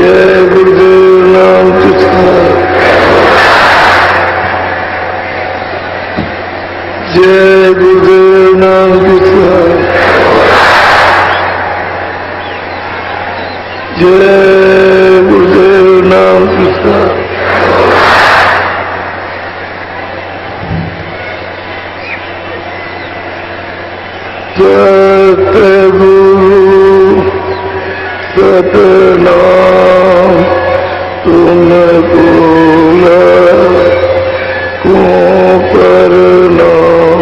जय गुरुदेव नाम तुझका, जय गुरुदेव नाम तुझका, जय गुरुदेव नाम तुझका। सतगुरु सतनाम तुमको को प्रणाम।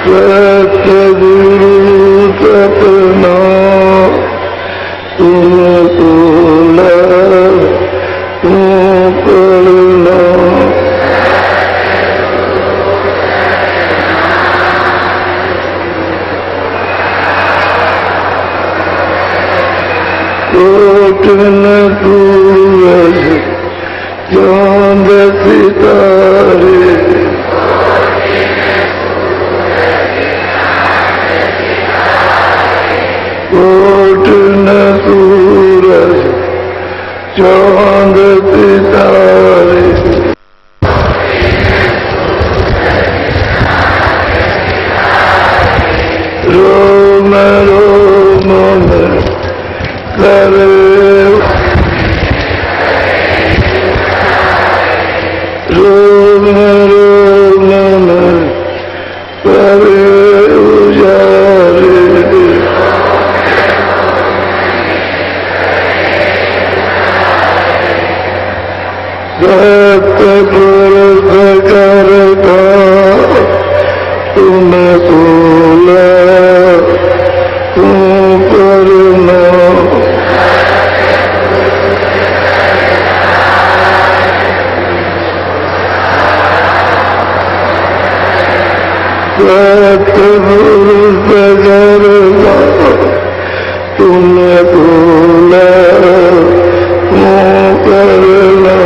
सतगुरु सतनाम तुमको कोटन सूरज चांद सितारे, कोटन सूरज चांद सितारे, रोम रोम में करे रोम रोम में करे उजारे, सतगुरु करता तुमको तुम प्रणाम। सतगुरु करता तुमको तुम प्रणाम।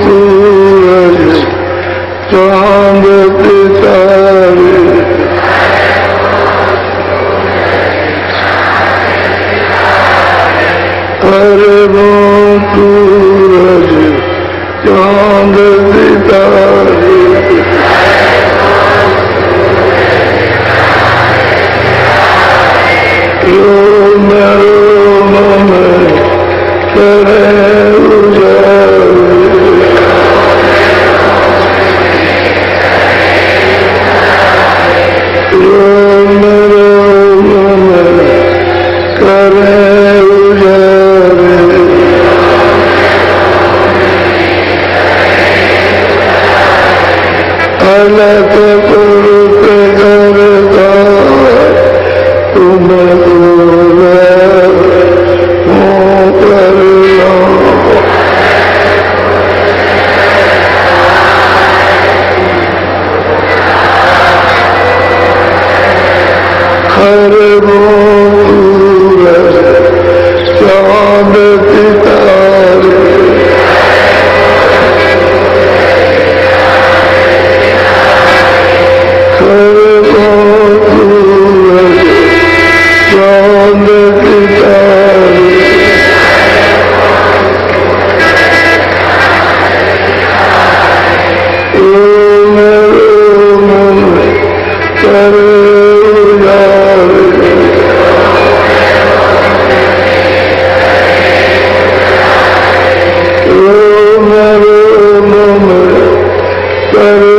सूरज चांद सितारे, सूरज चांद सितारे, रोम रोम में करे रोम रोम में करे उजारे, अलग पुरुष करता तुमको हर सूरज चांद सितारे, हर सूरज चांद सितारे, रोम रोम करे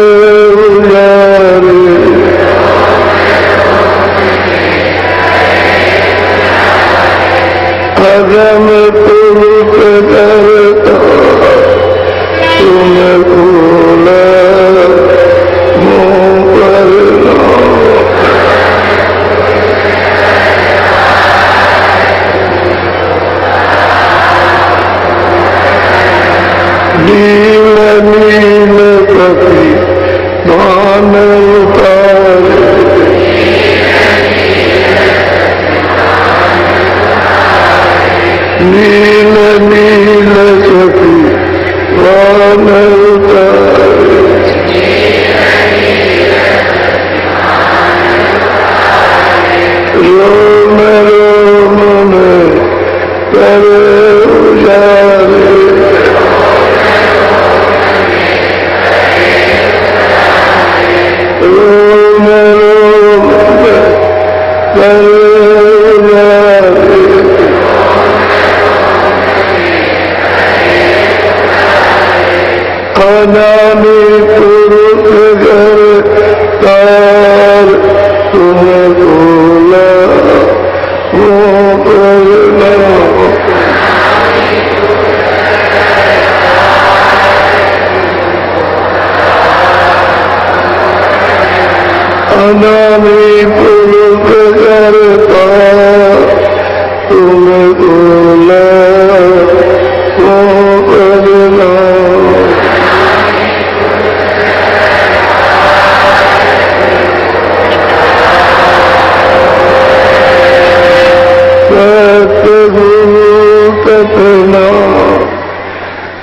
अगम पुरुष करता तुमको नील नील पति मान उतारे, नील नील सखी वानर तारे रोम रोम में करे उजारे रोम रोम में करे उजारे अनामी पुरुष घर तार तुम बोला वो करना अनामी पुरुष घर तार तुम बोला वो करना सतगुरु कथना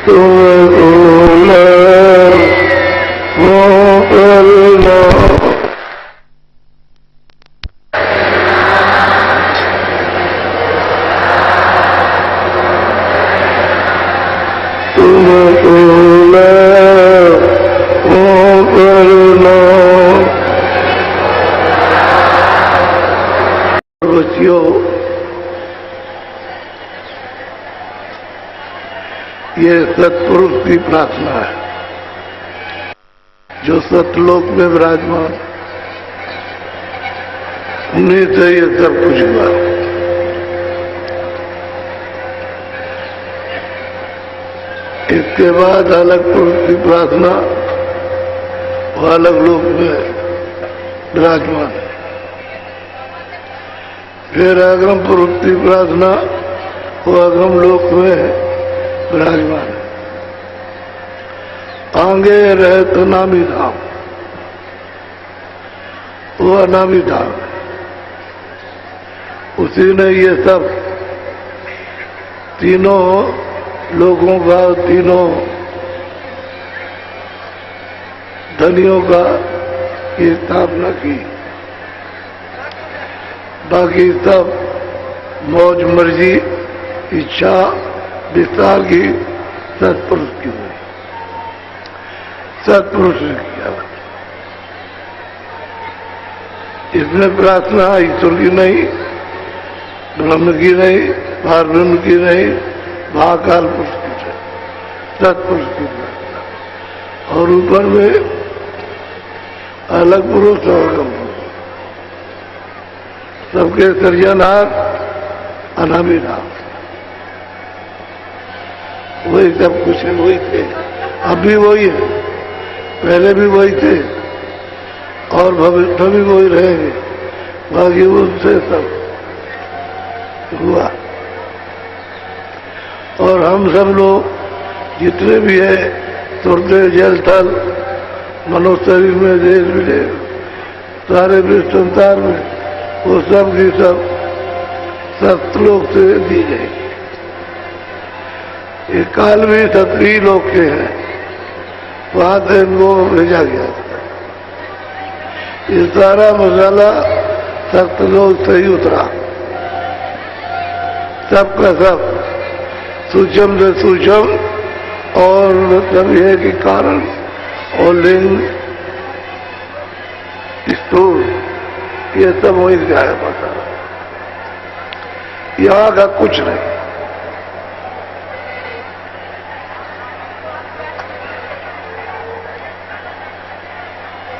तुम बोला वो करना तुम बोला वो करना। बच्चियों, ये सत्पुरुष की प्रार्थना है जो सतलोक में विराजमान, उन्हीं से ये सब कुछ हुआ। इसके बाद अलग पुरुष की प्रार्थना वो अलग लोक में विराजमान है। फिर अग्रम पुरुष की प्रार्थना वो अग्रम लोक में विराजमान है। आगे रहे तो नामी धाम, वो अनामी धाम है। उसी ने ये सब तीनों लोगों का, तीनों धनियों का ये स्थापना की। बाकी सब मौज मर्जी इच्छा विस्तार की सत्पुरुष की हुई, सत्पुरुष ने किया। इसमें प्रार्थना ईश्वर की नहीं, ब्रह्म की नहीं, पारब्रह्म की नहीं, महाकाल पुरुष की है, सत्पुरुष की प्रार्थना। और ऊपर में अलग पुरुष और कम पुरुष, सबके सृजनहार अनामी नाम, वही सब कुछ है, वही थे, अब भी वही है, पहले भी वही थे और भविष्य भी वही रहेंगे। बाकी उनसे सब हुआ। और हम सब लोग जितने भी है, स्वर्ग जल थल मनुष्य शरीर में, देश विदेश, सारे विश्व संसार में, वो सब की सब सतलोक से दी जाएगी। ये काल भी सतवी लोक के हैं, वहां से इनको भेजा गया। ये सारा मसाला सतलोक से ही उतरा, सबका सब सूक्ष्म से सूक्ष्म और मतलब यह कि कारण और लिंग स्थूल ये सब वही से आया मसाला, यहाँ का कुछ नहीं।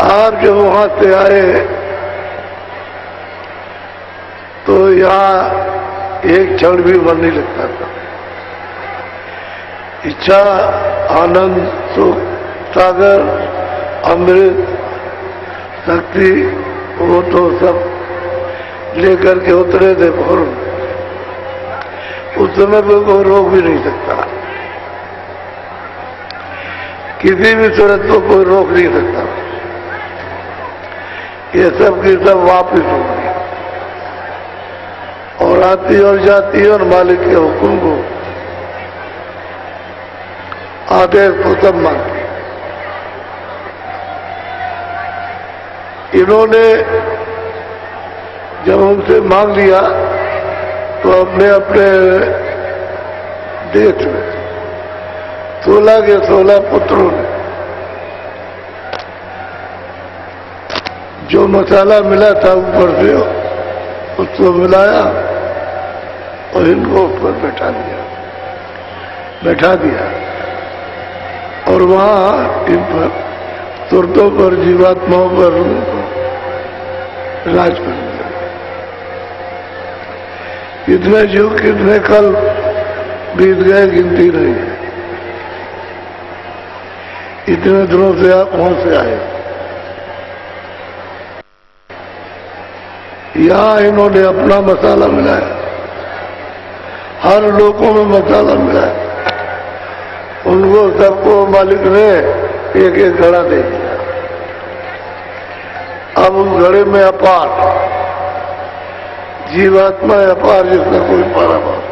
आप जब वहां से आए तो यहाँ एक क्षण भी मन नहीं लगता था। इच्छा, आनंद, सुख, सागर, अमृत, शक्ति, वो तो सब लेकर के उतरे थे फौरन। उस समय पे कोई रोक भी नहीं सकता, किसी भी सूरत को कोई रोक नहीं सकता। ये सब की सब वापिस हो गई और और आती और जाती और मालिक के हुक्म को आदेश को सब मानती। इन्होंने जब उनसे मांग लिया तो अपने अपने देश में 16 के 16 पुत्रों ने जो मसाला मिला था ऊपर से उसको मिलाया और इनको ऊपर बैठा दिया और वहां इन पर तुर्तों पर जीवात्माओं पर उनको राज करने लगे। कितने युग कितने कल बीत गए गिनती नहीं है। इतने दिनों से आप वहां से आए। यहां इन्होंने अपना मसाला मिलाया, हर लोगों में मसाला मिलाया। उनको सबको मालिक ने एक एक घड़ा दे दिया। अब उस घड़े में अपार जीवात्मा अपार जिसका कोई पारावार,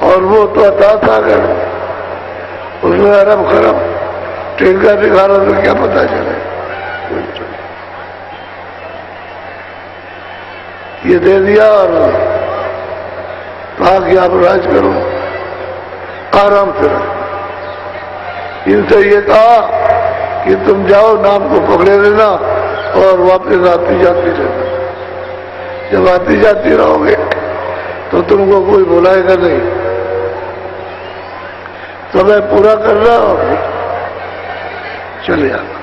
और वो तो अता कर उसमें अरब खरब टेका दिखा रहा तो क्या पता चले। ये दे दिया और कहा कि आप राज करो, आराम से रहो। इनसे ये कहा कि तुम जाओ, नाम को पकड़े रहना और वापस आती जाती रहना। जब आती जाती रहोगे तो तुमको कोई बुलाएगा नहीं। समय पूरा करना और चले आना।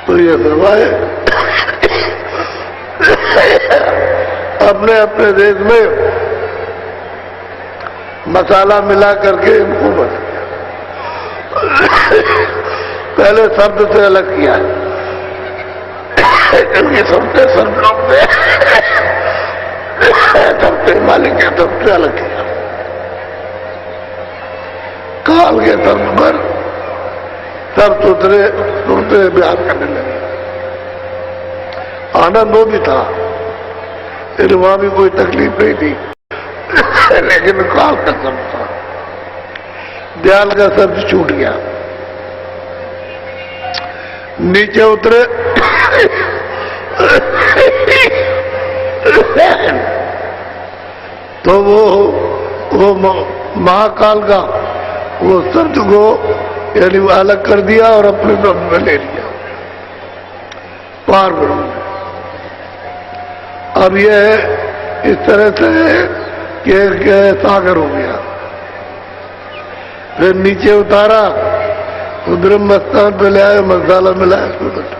तो ये फरमाए अपने अपने देश में मसाला मिला करके इनको बना दिया। पहले शब्द से अलग किया, क्योंकि सबसे सब लोग ने सबसे मालिक के सबसे अलग किया। काल के शब्द पर सब सुनते बयान करने लगे। आनंद वो भी था, फिर वहां भी कोई तकलीफ नहीं थी, लेकिन काल का शब्द था, दयाल का शब्द छूट गया। नीचे उतरे तो वो महाकाल का वो शब्द को यानी अलग कर दिया और अपने ब्रह्म में ले लिया, पार ब्रह्म में। अब यह इस तरह से कि सागर हो गया। फिर नीचे उतारा तो ब्रह्म स्थान पे ले आए, मसाला मिलाया, उसमें बैठा।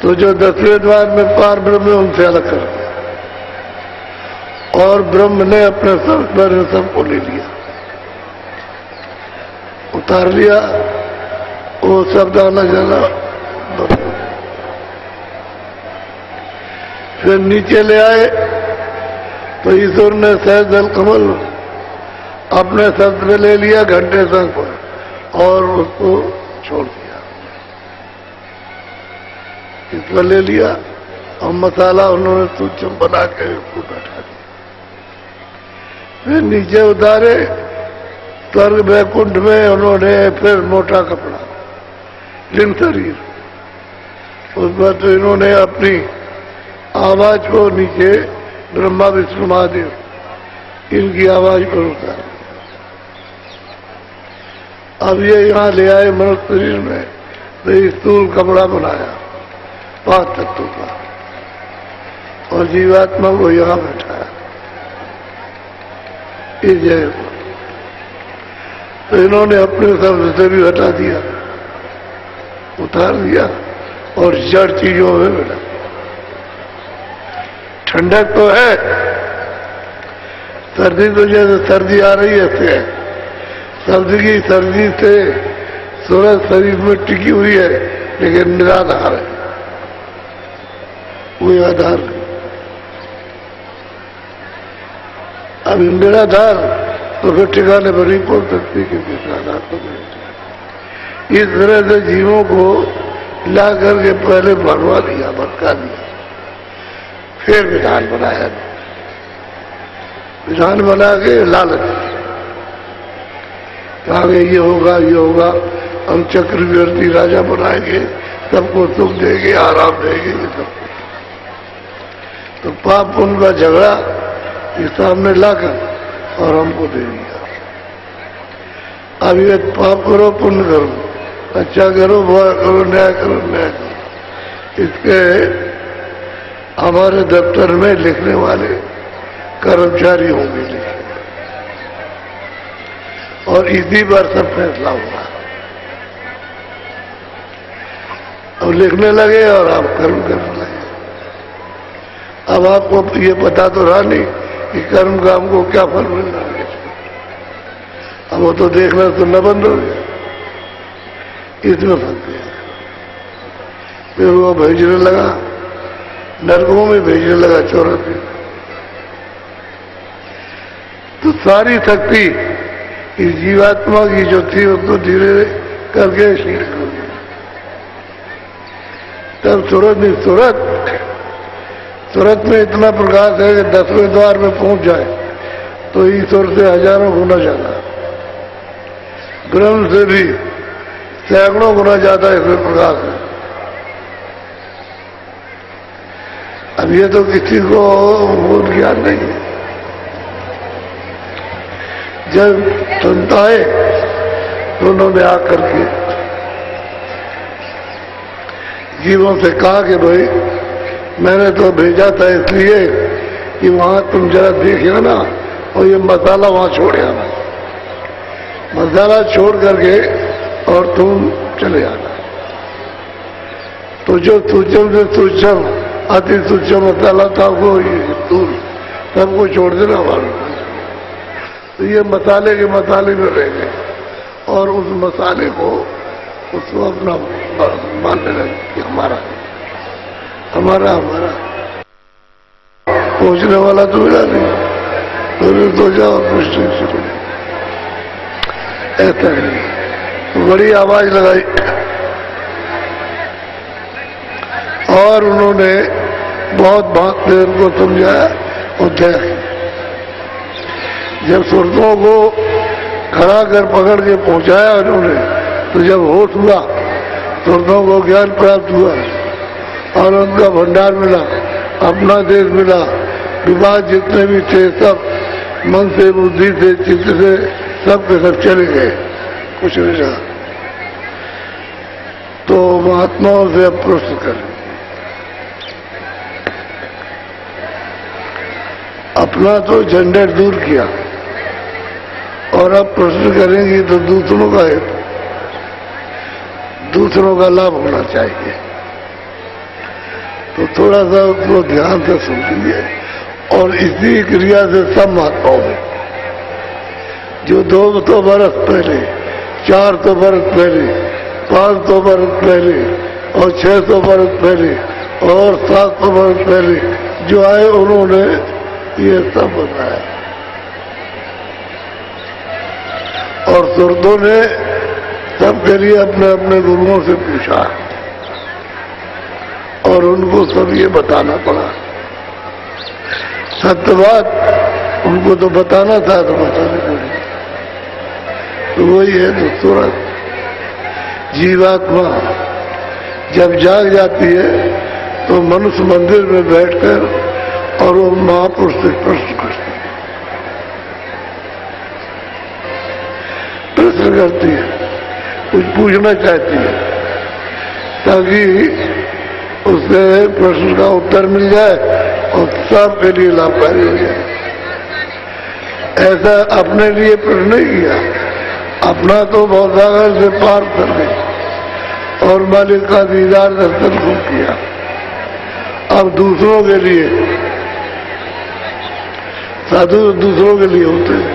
तो जो 10वें द्वार में पार ब्रह्म है उनसे अलग कर दिया और ब्रह्म ने अपने सबको ले लिया, उतार लिया। वो शब्द आना जाना। फिर नीचे ले आए तो ईश्वर ने सहजल कमल अपने शब्द में ले लिया, घंटे संग पर, और उसको छोड़ दिया। इस पर ले लिया और मसाला उन्होंने सूक्ष्म बना के उसको बैठा दिया। फिर नीचे उतारे स्वर्ग वैकुंठ में उन्होंने फिर मोटा कपड़ा, लिंग शरीर, उस पर तो इन्होंने अपनी आवाज को नीचे ब्रह्मा विष्णु महादेव इनकी आवाज को उतारा। अब ये यहाँ ले आए मनुष्य शरीर में, तो स्थूल कपड़ा बनाया 5 तत्वों का और जीवात्मा को यहाँ बैठाया इस जगह को। तो इन्होंने अपने शब्द से भी हटा दिया, उतार दिया और जड़ चीजों में बैठा। ठंडक तो है, सर्दी तो जैसे सर्दी आ रही है ऐसे है। सर्दी से सूरज शरीर में टिकी हुई है, लेकिन निराधार है, कोई आधार नहीं। अब निराधार तो फिर ठिकाने पर नहीं पहुंच सकती, क्योंकि आधार तो नहीं। इस तरह से जीवों को ला करके पहले भरवा दिया, भटका दिया, फिर विधान बनाया, विधान बना के लालच, आगे ये होगा ये होगा, हम चक्रवर्ती राजा बनाएंगे, सबको सुख देंगे, आराम देंगे, ये सब। तो पाप पुण्य का झगड़ा ये सामने लाकर और हमको दे दिया। अब ये पाप करो पुण्य करो, अच्छा करो बुरा करो, न्याय करो न्याय करो, इसके हमारे दफ्तर में लिखने वाले कर्मचारी होंगे लिखे, और इसी बार सब फैसला हुआ। अब लिखने लगे और आप कर्म करने लगे। अब आपको ये पता तो रहा नहीं कि कर्म का हमको क्या फल मिल रहा है। अब वो तो देखना सुनना बंद हो गया, इसमें फंस गया। फिर वो भेजने लगा, नरकों में भेजने लगा, चौरास में। तो सारी शक्ति इस जीवात्मा की जो थी उसको धीरे करके शील कर दी। तब सूरत में इतना प्रकाश है कि 10वें द्वार में पहुंच जाए तो ईश्वर से हजारों गुना ज्यादा, ब्रह्म से भी सैकड़ों गुना ज्यादा इसमें प्रकाश है। अब ये तो किसी को मूल ज्ञान नहीं है। जब सुनता है तो उन्होंने आकर के जीवों से कहा कि भाई मैंने तो भेजा था इसलिए कि वहां तुम जरा देखिए ना, और ये मसाला वहां छोड़ आना, मसाला छोड़ करके और तुम चले आना। तो जो सूक्ष्म से सूक्ष्म अति सूक्ष्म मसाला था वो दूर सबको छोड़ देना वाला। तो ये मसाले के मसाले में रह गए और उस मसाले को उसको अपना मानने लगे कि हमारा हमारा हमारा। पहुंचने वाला तो मिला नहीं, तो सोचा और पुष्टि शुरू। ऐसा नहीं, तो बड़ी आवाज लगाई और उन्होंने बहुत बात से उनको समझाया। और देख जब सुरतों को खड़ा कर पकड़ के पहुंचाया उन्होंने, तो जब होश हुआ सुरतों को ज्ञान प्राप्त हुआ और उनका भंडार मिला, अपना देश मिला, विवाद जितने भी थे सब मन से बुद्धि से चित्त से सब के सब चले गए, कुछ नहीं रहा। तो महात्माओं से अब प्रश्न करें, अपना तो झंझट दूर किया और अब प्रश्न करेंगे तो दूसरों का है, दूसरों का लाभ होना चाहिए। तो थोड़ा सा उसको ध्यान से सुनिए। और इसी क्रिया से सब महात्माओं में जो 200 बरस पहले, 400 बरस पहले, 500 बरस पहले और 600 बरस पहले और 700 बरस पहले जो आए उन्होंने ये सब बताया। और सुरतों ने सबके लिए अपने अपने गुरुओं से पूछा और उनको सब ये बताना पड़ा। सत्य बात उनको तो बताना था, तो बताने पड़ी। तो वही है तो सूरत जीवात्मा जब जाग जाती है तो मनुष्य मंदिर में बैठकर और वो महापुरुष से प्रश्न करती है, प्रश्न करती है, कुछ पूछना चाहती है ताकि उससे प्रश्न का उत्तर मिल जाए और सबके लिए लाभकारी हो जाए। ऐसा अपने लिए प्रश्न नहीं किया, अपना तो भवसागर से पार कर गए और मालिक का दीदार दर्शन को किया। अब दूसरों के लिए, साधु दूसरों के लिए होते हैं,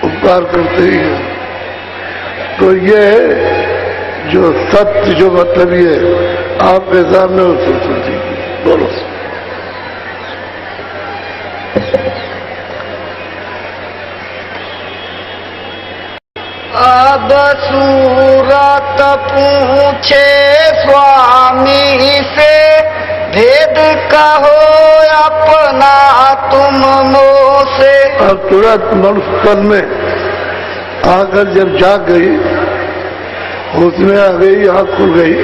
उपकार करते ही हैं। तो ये जो सत्य जो मतलब ये आपके सामने उसको सुनती बोलो। अब सूरत पूछे स्वामी से भेद कहो अपना तुम मोह से। अब तुरंत मनुष्य तन में आकर जब जाग गई, होश में आ गई, आँख खुल गई,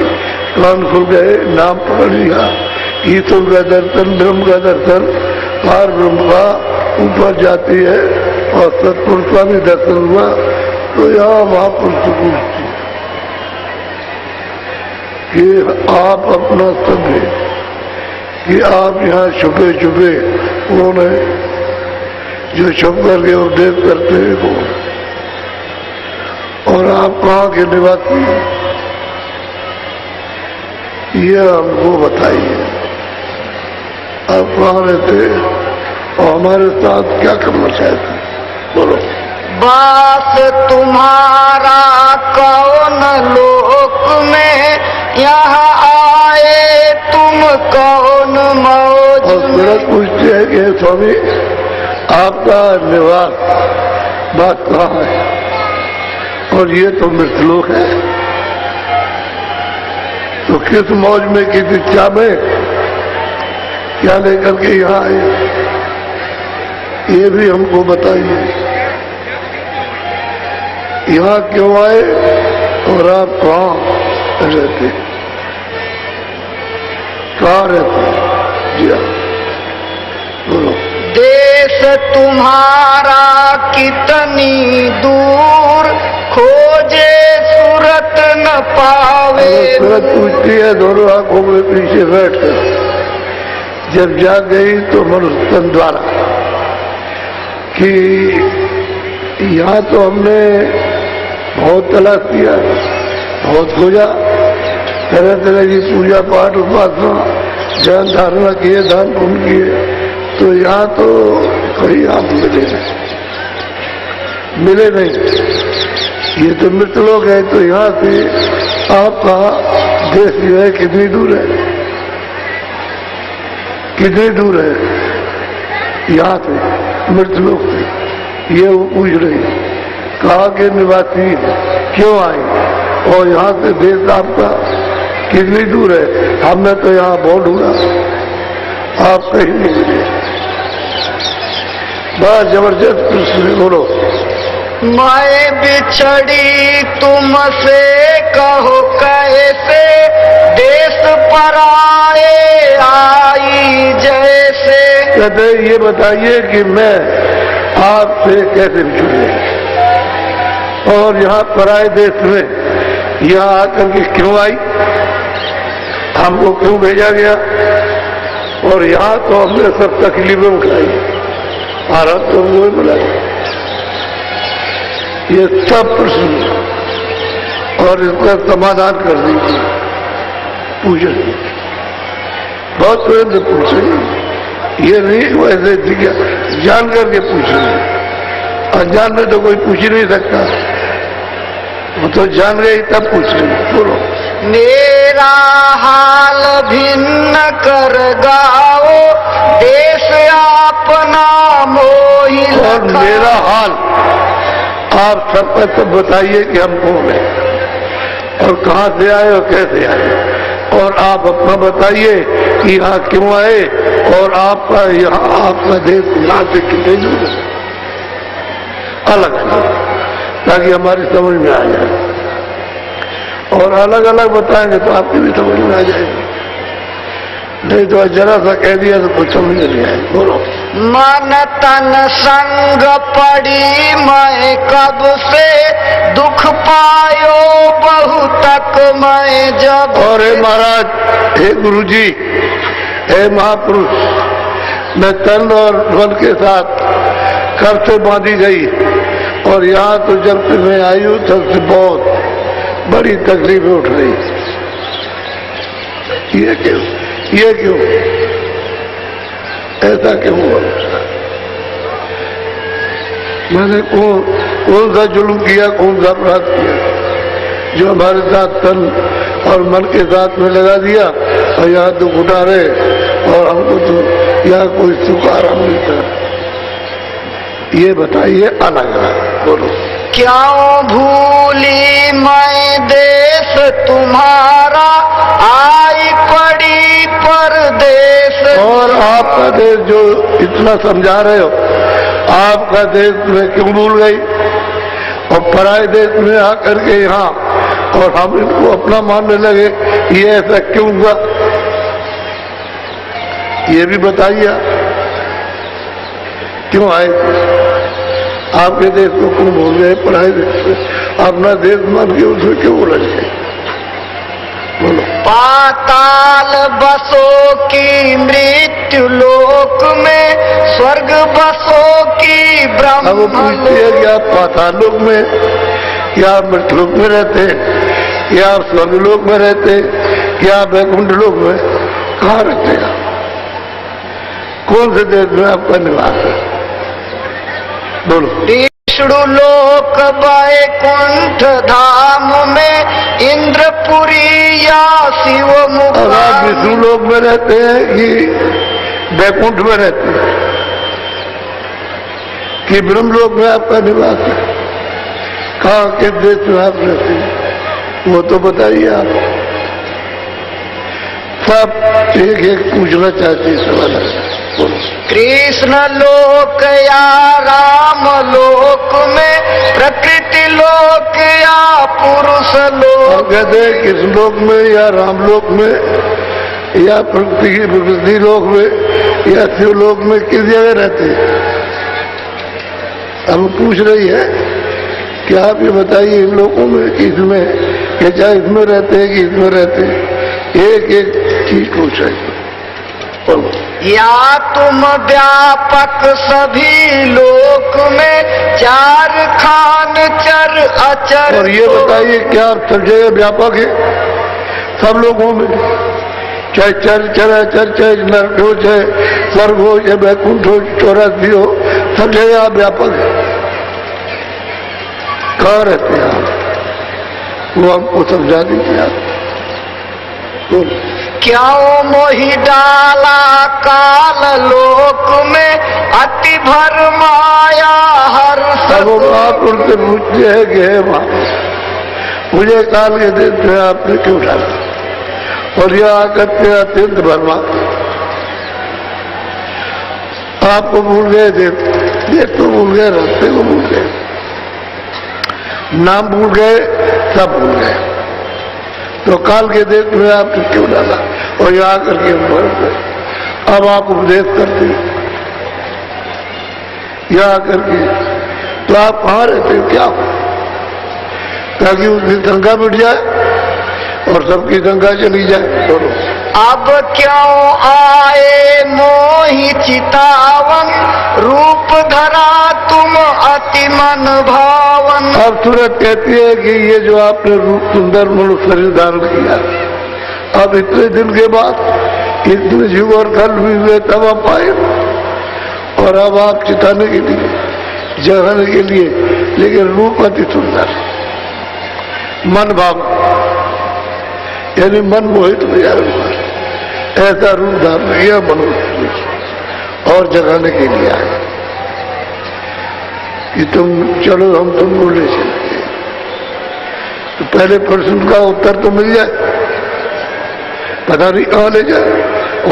कान खुल गए, नाम पकड़ लिया, ईश्वर का दर्शन, ब्रह्म का दर्शन, पार ब्रह्म का ऊपर जाती है और सतपुरुष का भी दर्शन हुआ, तो यहाँ महापुरुष पूछती कि आप अपना सभ्य, कि आप यहाँ छुपे छुपे कौन है, जो छुप करके उपदेश करते हैं कौन, और आप कहाँ के निवासी हैं, ये हमको बताइए। आप कहाँ रहते और हमारे साथ क्या करना चाहते, बोलो। वास तुम्हारा कौन लोक में, यहाँ आए तुम कौन मौज और तुरंत पूछते हैं कि स्वामी आपका निवास बात कहाँ है, और ये तो मृतलोक है, तो किस मौज में, किस इच्छा में, क्या लेकर के यहाँ आए, ये भी हमको बताइए। यहाँ क्यों आए और आप कहाँ रहते, कहाँ रहते, जी हाँ बोलो। देश तुम्हारा कितनी दूर, खोजे सूरत न पावे। सूरत पूछती है दोनों आंखों में पीछे बैठकर, जब जाग गई तो मनुष्य तन द्वारा कि यहाँ तो हमने बहुत तलाश किया, बहुत खोजा, तरह तरह की पूजा पाठ उपासना ज्ञान धारणा किए, दान पुण्य किए, तो यहाँ तो कहीं आप मिले नहीं, ये तो मृत लोग है, तो यहाँ से आपका देश जो है कितनी दूर है, कितनी दूर है यहाँ से, मृत लोग से, ये वो पूछ रही, कहाँ के निवासी क्यों आए, और यहाँ से देश आपका कितनी दूर है, हमने तो यहाँ बहुत ढूंढा, आप कहीं नहीं मिले। बड़ा जबरदस्त प्रश्न, बोलो। मैं बिछड़ी तुमसे कहो कैसे, देश पराए आई जैसे। कहते ये बताइए कि मैं आपसे कैसे बिछड़े, और यहाँ पराए देश में यहाँ आकर के क्यों आई, हमको क्यों भेजा गया, और यहाँ तो हमने सब तकलीफें उठाई, और अब तो वो बुलाए, ये सब प्रश्न और इसका समाधान कर दीजिए, पूछे बहुत प्रेम से पूछे, ये नहीं वैसे जान करके पूछे, अनजान में तो कोई पूछ ही नहीं सकता, वो तो जान गई तब पूछे, बोलो। मेरा हाल भिन्न कर गाओ, देश अपना मोहि लखा। और मेरा हाल आप सबका सब बताइए कि हम कौन है, और कहाँ से आए और कैसे आए, और आप अपना बताइए कि यहाँ क्यों आए, और आपका यहाँ आपका देश यहाँ से कितने दूर है, अलग अलग, ताकि हमारी समझ में आ जाए, और अलग अलग बताएंगे तो आपकी भी समझ में आ जाएगी, नहीं तो जरा सा कह दिया तो कुछ समझ नहीं आए, बोलो। मन तन संग पड़ी मैं कब से, दुख पायो बहु तक मैं जब। और हे महाराज, हे गुरु जी, हे महापुरुष, मैं तन और मन के साथ कब से बांधी गई, और यहाँ तो जब से मैं आई हूँ तब से बहुत बड़ी तकलीफें उठ रही, ये क्यों, ये क्यों, ऐसा क्यों हुआ, मैंने कौन सा जुल्म किया, कौन सा अपराध किया, जो हमारे साथ तन और मन के साथ में लगा दिया, और यहाँ दुख उठा रहे, और हमको तो यहाँ कोई सुख आराम मिलता, ये बताइए अलग अलग, बोलो। क्यों भूली मैं देश तुम्हारा, आई पड़ी पर देश। और आपका देश जो इतना समझा रहे हो, आपका देश में क्यों भूल गई और पराये देश में आकर के यहाँ और हम इनको अपना मानने लगे, ये ऐसा क्यों हुआ, ये भी बताइए। क्यों आए आपके देश को क्यों भूल गए, पराये देश में अपना देश मान के उसमें क्यों उलझ गए, बोलो। पाताल बसो की मृत्यु लोक में, स्वर्ग बसो की ब्रह्म। अब पूछते हैं कि आप पाताल लोक में क्या आप मृतलोक में रहते हैं, क्या आप स्वर्गलोक में रहते हैं, क्या आप वैकुंठ लोक में, कहाँ रहते हैं, कौन से देश में आपका निवास है, बोलो। विष्णु लोक वैकुंठ धाम में, इंद्रपुरी या शिव मुख। अब आप विष्णु लोक में रहते हैं कि वैकुंठ में रहते हैं कि ब्रह्मलोक में आपका निवास है, कहाँ किस देश में आप रहते हैं, वो तो बताइए आप। सब एक एक पूछना चाहते हैं सवाल, कृष्ण लोक या राम लोक में, प्रकृति लोक या पुरुष लोक। कहते हैं किस लोक में या राम लोक में या प्रकृति लोक में या शिव लोक में, किस जगह रहते हैं। अब पूछ रही है कि आप ये बताइए इन लोगों में इसमें, कि चाहे इसमें रहते हैं कि इसमें रहते हैं, एक एक चीज पूछ रही है। या तुम व्यापक सभी लोक में, चार खान चर अचर। और ये बताइए क्या आप सब जगह व्यापक है, सब लोगों में, चाहे चर चर अचर, चाहे नरक हो, चाहे स्वर्ग हो, चाहे वैकुंठ हो, चौरासी हो, सब जगह आप व्यापक है, कहाँ रहते हैं आप, वो हमको समझा दीजिए आप। क्यों मोहि डाला काल लोक में, अति भर माया हर। सब आप उनसे पूछते हैं कि हे माँ, मुझे काल के देश में आपने क्यों डाला, और यह आकर के अत्यंत भरमा, आपको भूल गए, देश तो भूल गए, रास्ते को भूल गए, नाम भूल गए, सब भूल गए, तो काल के देश में आपने क्यों डाला और यहाँ आकर के भर गए। अब आप उपदेश करते यहाँ आकर के, तो आप कहाँ रहते हो, क्या हो, ताकि उसकी गंगा मिट जाए और सबकी गंगा चली जाए, दोनों। अब क्यों आए मोहि चितावन, रूप धरा तुम अति मन भावन। अब सूरत कहती है कि ये जो आपने रूप सुंदर मनुष्य शरीर धारण किया, अब इतने दिन के बाद इतने जीव और कल भी हुए तब आप आए, और अब आप चिताने के लिए, जगाने के लिए, लेकिन रूप अति सुंदर, मन भाव, यानी मन मोहित हो जाए, ऐसा रूप धारण किया मनुष्य और जगाने के लिए आए कि तुम चलो हम तुमको ले चलेंगे। तो पहले प्रश्न का उत्तर तो मिल जाए, पता नहीं कहाँ ले जाए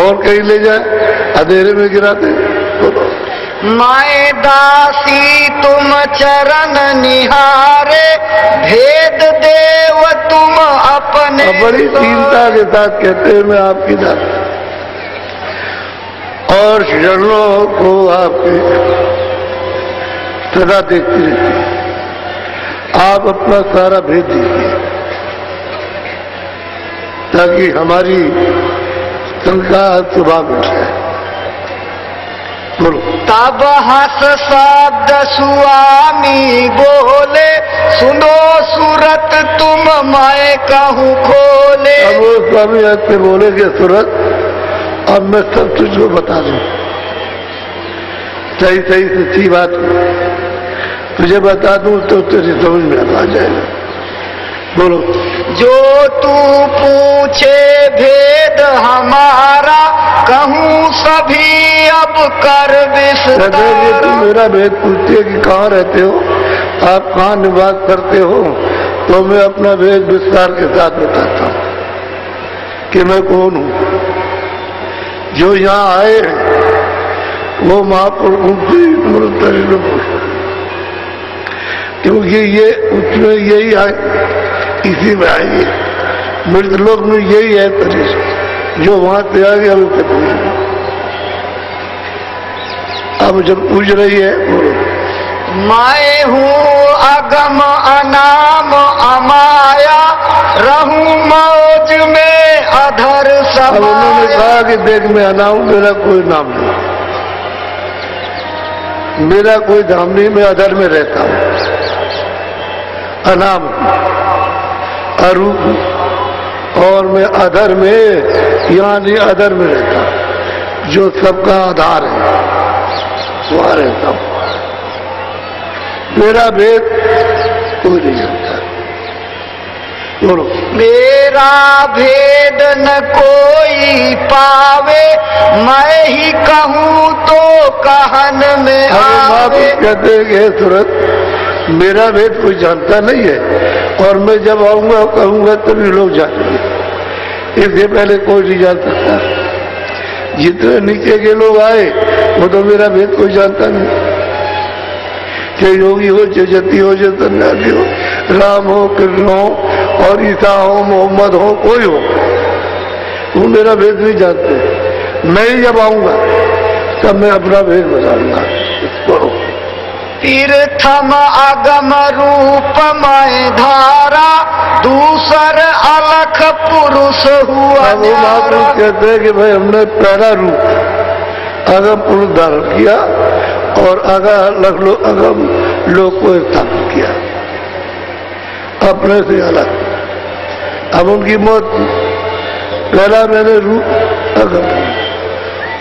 और कहीं ले जाए, अंधेरे में गिराते। मैं दासी तुम चरण निहारे, भेद देव तुम अपने। बड़ी दीनता के साथ कहते हैं मैं आपकी दासी, और चरणों को आपके सदा देखती रहती है, आप अपना सारा भेद दीजिए ताकि हमारी शंका सुबह मिट जाए। बोलो। तब हस शब्द स्वामी बोले, सुनो सूरत तुम मैं कहूँ खोले। अब वो स्वामी ऐसे बोले कि सूरत अब मैं सब तुझको बता दूं, सही सही सच्ची बात तुझे बता दूं तो तेरी समझ में आ जाएगा। बोलो। जो तू पूछे भेद हमारा, कहूँ सभी अब कर विस्तार। तुम मेरा भेद पूछते कि कहाँ रहते हो, आप कहाँ निवास करते हो, तो मैं अपना भेद विस्तार के साथ बताता हूँ कि मैं कौन हूँ। जो यहाँ आए हैं वो महापुरुष उनकी मृतरी में पूछो, क्योंकि ये उसमें यही आए, इसी में आएंगे। मृत लोक में यही है तरीका, जो वहां से आ गया उनसे पूछो। अब जब पूछ रही है बोलो। मैं हूँ अगम अनाम अमाया, रहूं मौज में अधर अब उन्होंने समाया। कहा कि देख मैं अनाम, मेरा कोई नाम नहीं, मेरा कोई धाम नहीं, मैं अधर में रहता हूं, अनाम अरूप, और मैं अधर में, यानी अधर में रहता हूं, जो सबका आधार है वहां रहता हूं। मेरा भेद कोई नहीं जानता। बोलो। मेरा भेद न कोई पावे, मैं ही कहूँ तो कहन में आवे। कहते हैं कि हे सूरत, मेरा भेद कोई जानता नहीं है, और मैं जब आऊंगा कहूंगा तभी लोग जानेंगे, इससे पहले कोई नहीं जान सकता। जितने नीचे के लोग आए वो तो मेरा भेद कोई जानता नहीं, चाहे योगी हो, चाहे जति हो, चाहे सन्यासी हो, राम हो, कृष्ण हो, और ईसा हो, मोहम्मद हो, कोई हो, वो मेरा भेद नहीं जानते। मैं ही जब आऊंगा तब मैं अपना भेद बताऊंगा। बोलो। तीर्थम अगम रूप मैं धारा, दूसर अलख पुरुष हुआ वो महापुरुष कहते हैं कि भाई हमने पहला रूप अगम पुरुष धारण किया और अगम लोग को स्थापित किया अपने से अलग। अब उनकी मौत, पहला मैंने रूप अगम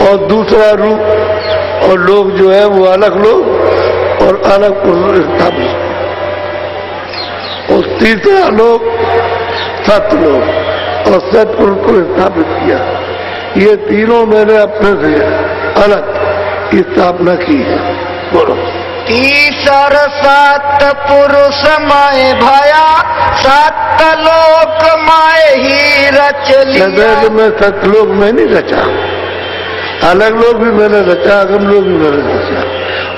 और दूसरा रूप और लोग जो है वो अलग लोग और अलग पुरुष स्थापित, और तीसरा लोग सत्य लोग और सतपुरुष को स्थापित किया। ये तीनों मैंने अपने से अलग की स्थापना की है। बोलो। तीसर सत पुरुष मैं भया, सत लोक मैं ही रच लिया। मैं सतलोक में नहीं रचा, अलग लोग भी मैंने रचा, अगम लोग भी मैंने रचा।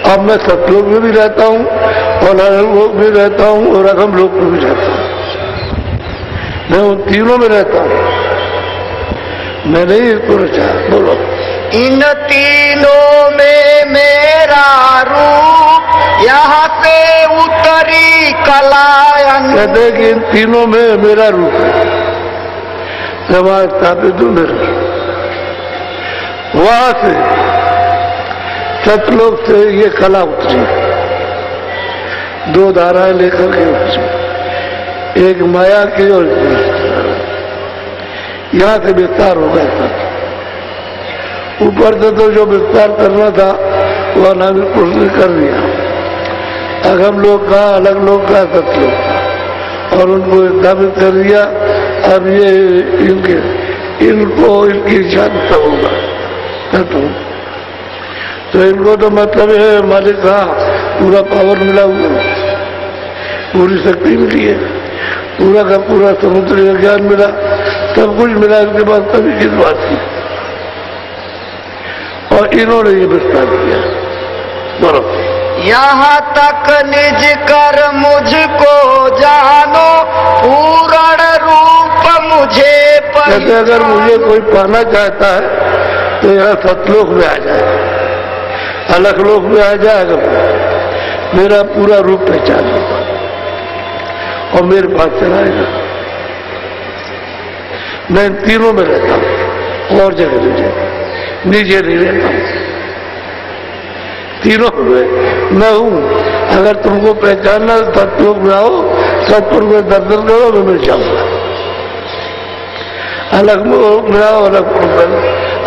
अब मैं सतलोक में भी रहता हूँ और अलग लोग भी रहता हूँ और अगम लोक में भी रहता हूँ। मैं उन तीनों में रहता हूँ, मैंने ही इसको रचा। बोलो। इन तीनों में मेरा रूप, यहाँ से उतरी कलायन। कहते हैं कि इन तीनों में मेरा रूप है, समाज स्थापित हूँ मेरा। वहां से सतलोक से ये कला उतरी, दो धाराएं लेकर के उतरी, एक माया की और यहां से विस्तार हो गया। ऊपर से तो जो विस्तार करना था वह नाम पुरुष ने कर दिया, अगम लोग का, अलग लोग का, सतलोक का, और उनको स्थापित कर दिया। अब ये इनको इनकी इच्छा तब होगा, तो इनको तो मतलब है मालिक का पूरा पावर मिला हुआ, पूरी शक्ति मिली है, पूरा का पूरा समुद्री ज्ञान मिला, सब कुछ मिला। इसके बाद कभी किस बात की, और इन्होंने ये विस्तार किया। बोलो। यहाँ तक निज कर मुझको जानो, पूर्ण रूप मुझे कहते अगर मुझे कोई पाना चाहता है तो यहाँ सतलोक में आ जाए, अलग लोक में आ जाएगा, मेरा पूरा रूप पहचान होगा और मेरे पास चलाएगा। मैं इन तीनों में रहता हूँ और जगह नीचे नहीं रहता हूँ, तीनों में मैं हूँ। अगर तुमको पहचानना सतलोक में आओ, सतपुरुष में दर्शन करो, मैं मिल जाऊंगा। अलग लोग में आओ, अलग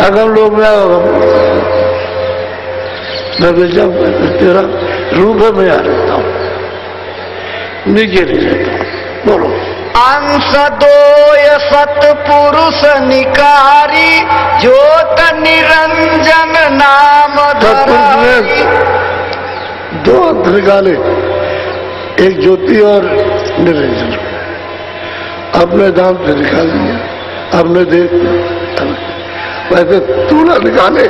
अगम लोग में आओ, मैं मिल जाऊंगा। तेरा रूप है, मैं यहाँ रहता हूँ, नीचे नहीं रहता हूँ। बोलो। अंश दोय सतपुरुष निकारी, ज्योत निरंजन नाम धराई। दो अंत निकाले, एक ज्योति और निरंजन, अपने दाम से निकाल दिया, अपने देश वैसे 16 निकाले,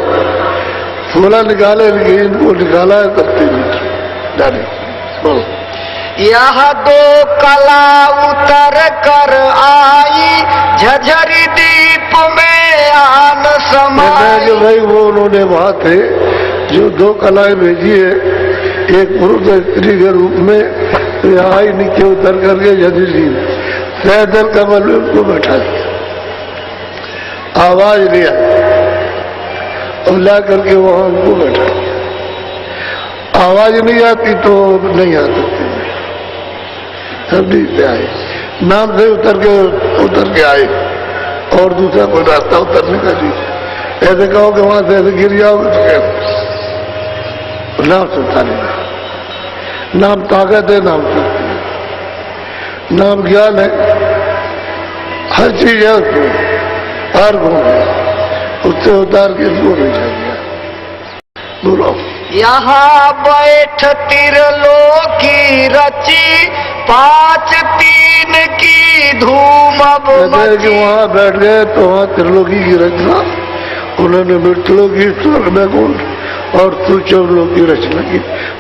16 निकाले, लेकिन इनको निकाला है 30 मीटर जाने। बोलो। यह 2 कला उतर कर आई, झझरी दीप में आन समाई। भाई वो उन्होंने वहां थे जो 2 कलाएं भेजी है, एक पुरुष स्त्री के रूप में, तो यहाँ आई नीचे उतर करके झझरी सैदल कमल में उनको बैठा दिया, आवाज दिया और ला करके वहां उनको बैठा दिया। आवाज नहीं आती तो नहीं आ सकते, सब नीचे आए, नाम से उतर के आए और दूसरा कोई रास्ता उतरने का नहीं। ऐसे कहो कि वहां से ऐसे गिर जाओगे तो क्या? नाम से उतारेंगे। नाम ताकत है, नाम शक्ति है, नाम ज्ञान है, हर चीज है उसमें, हर गुण है, उससे उतार के इसको नहीं चाहिए। बोलो। यहाँ बैठ त्रिलोकी रची, 5-3 की धूम अब कि वहां बैठ गए तो वहां त्रिलोकी की रचना उन्होंने मृतलोकी, स्वर्ग में कुंड और सूक्ष्म की रचना की।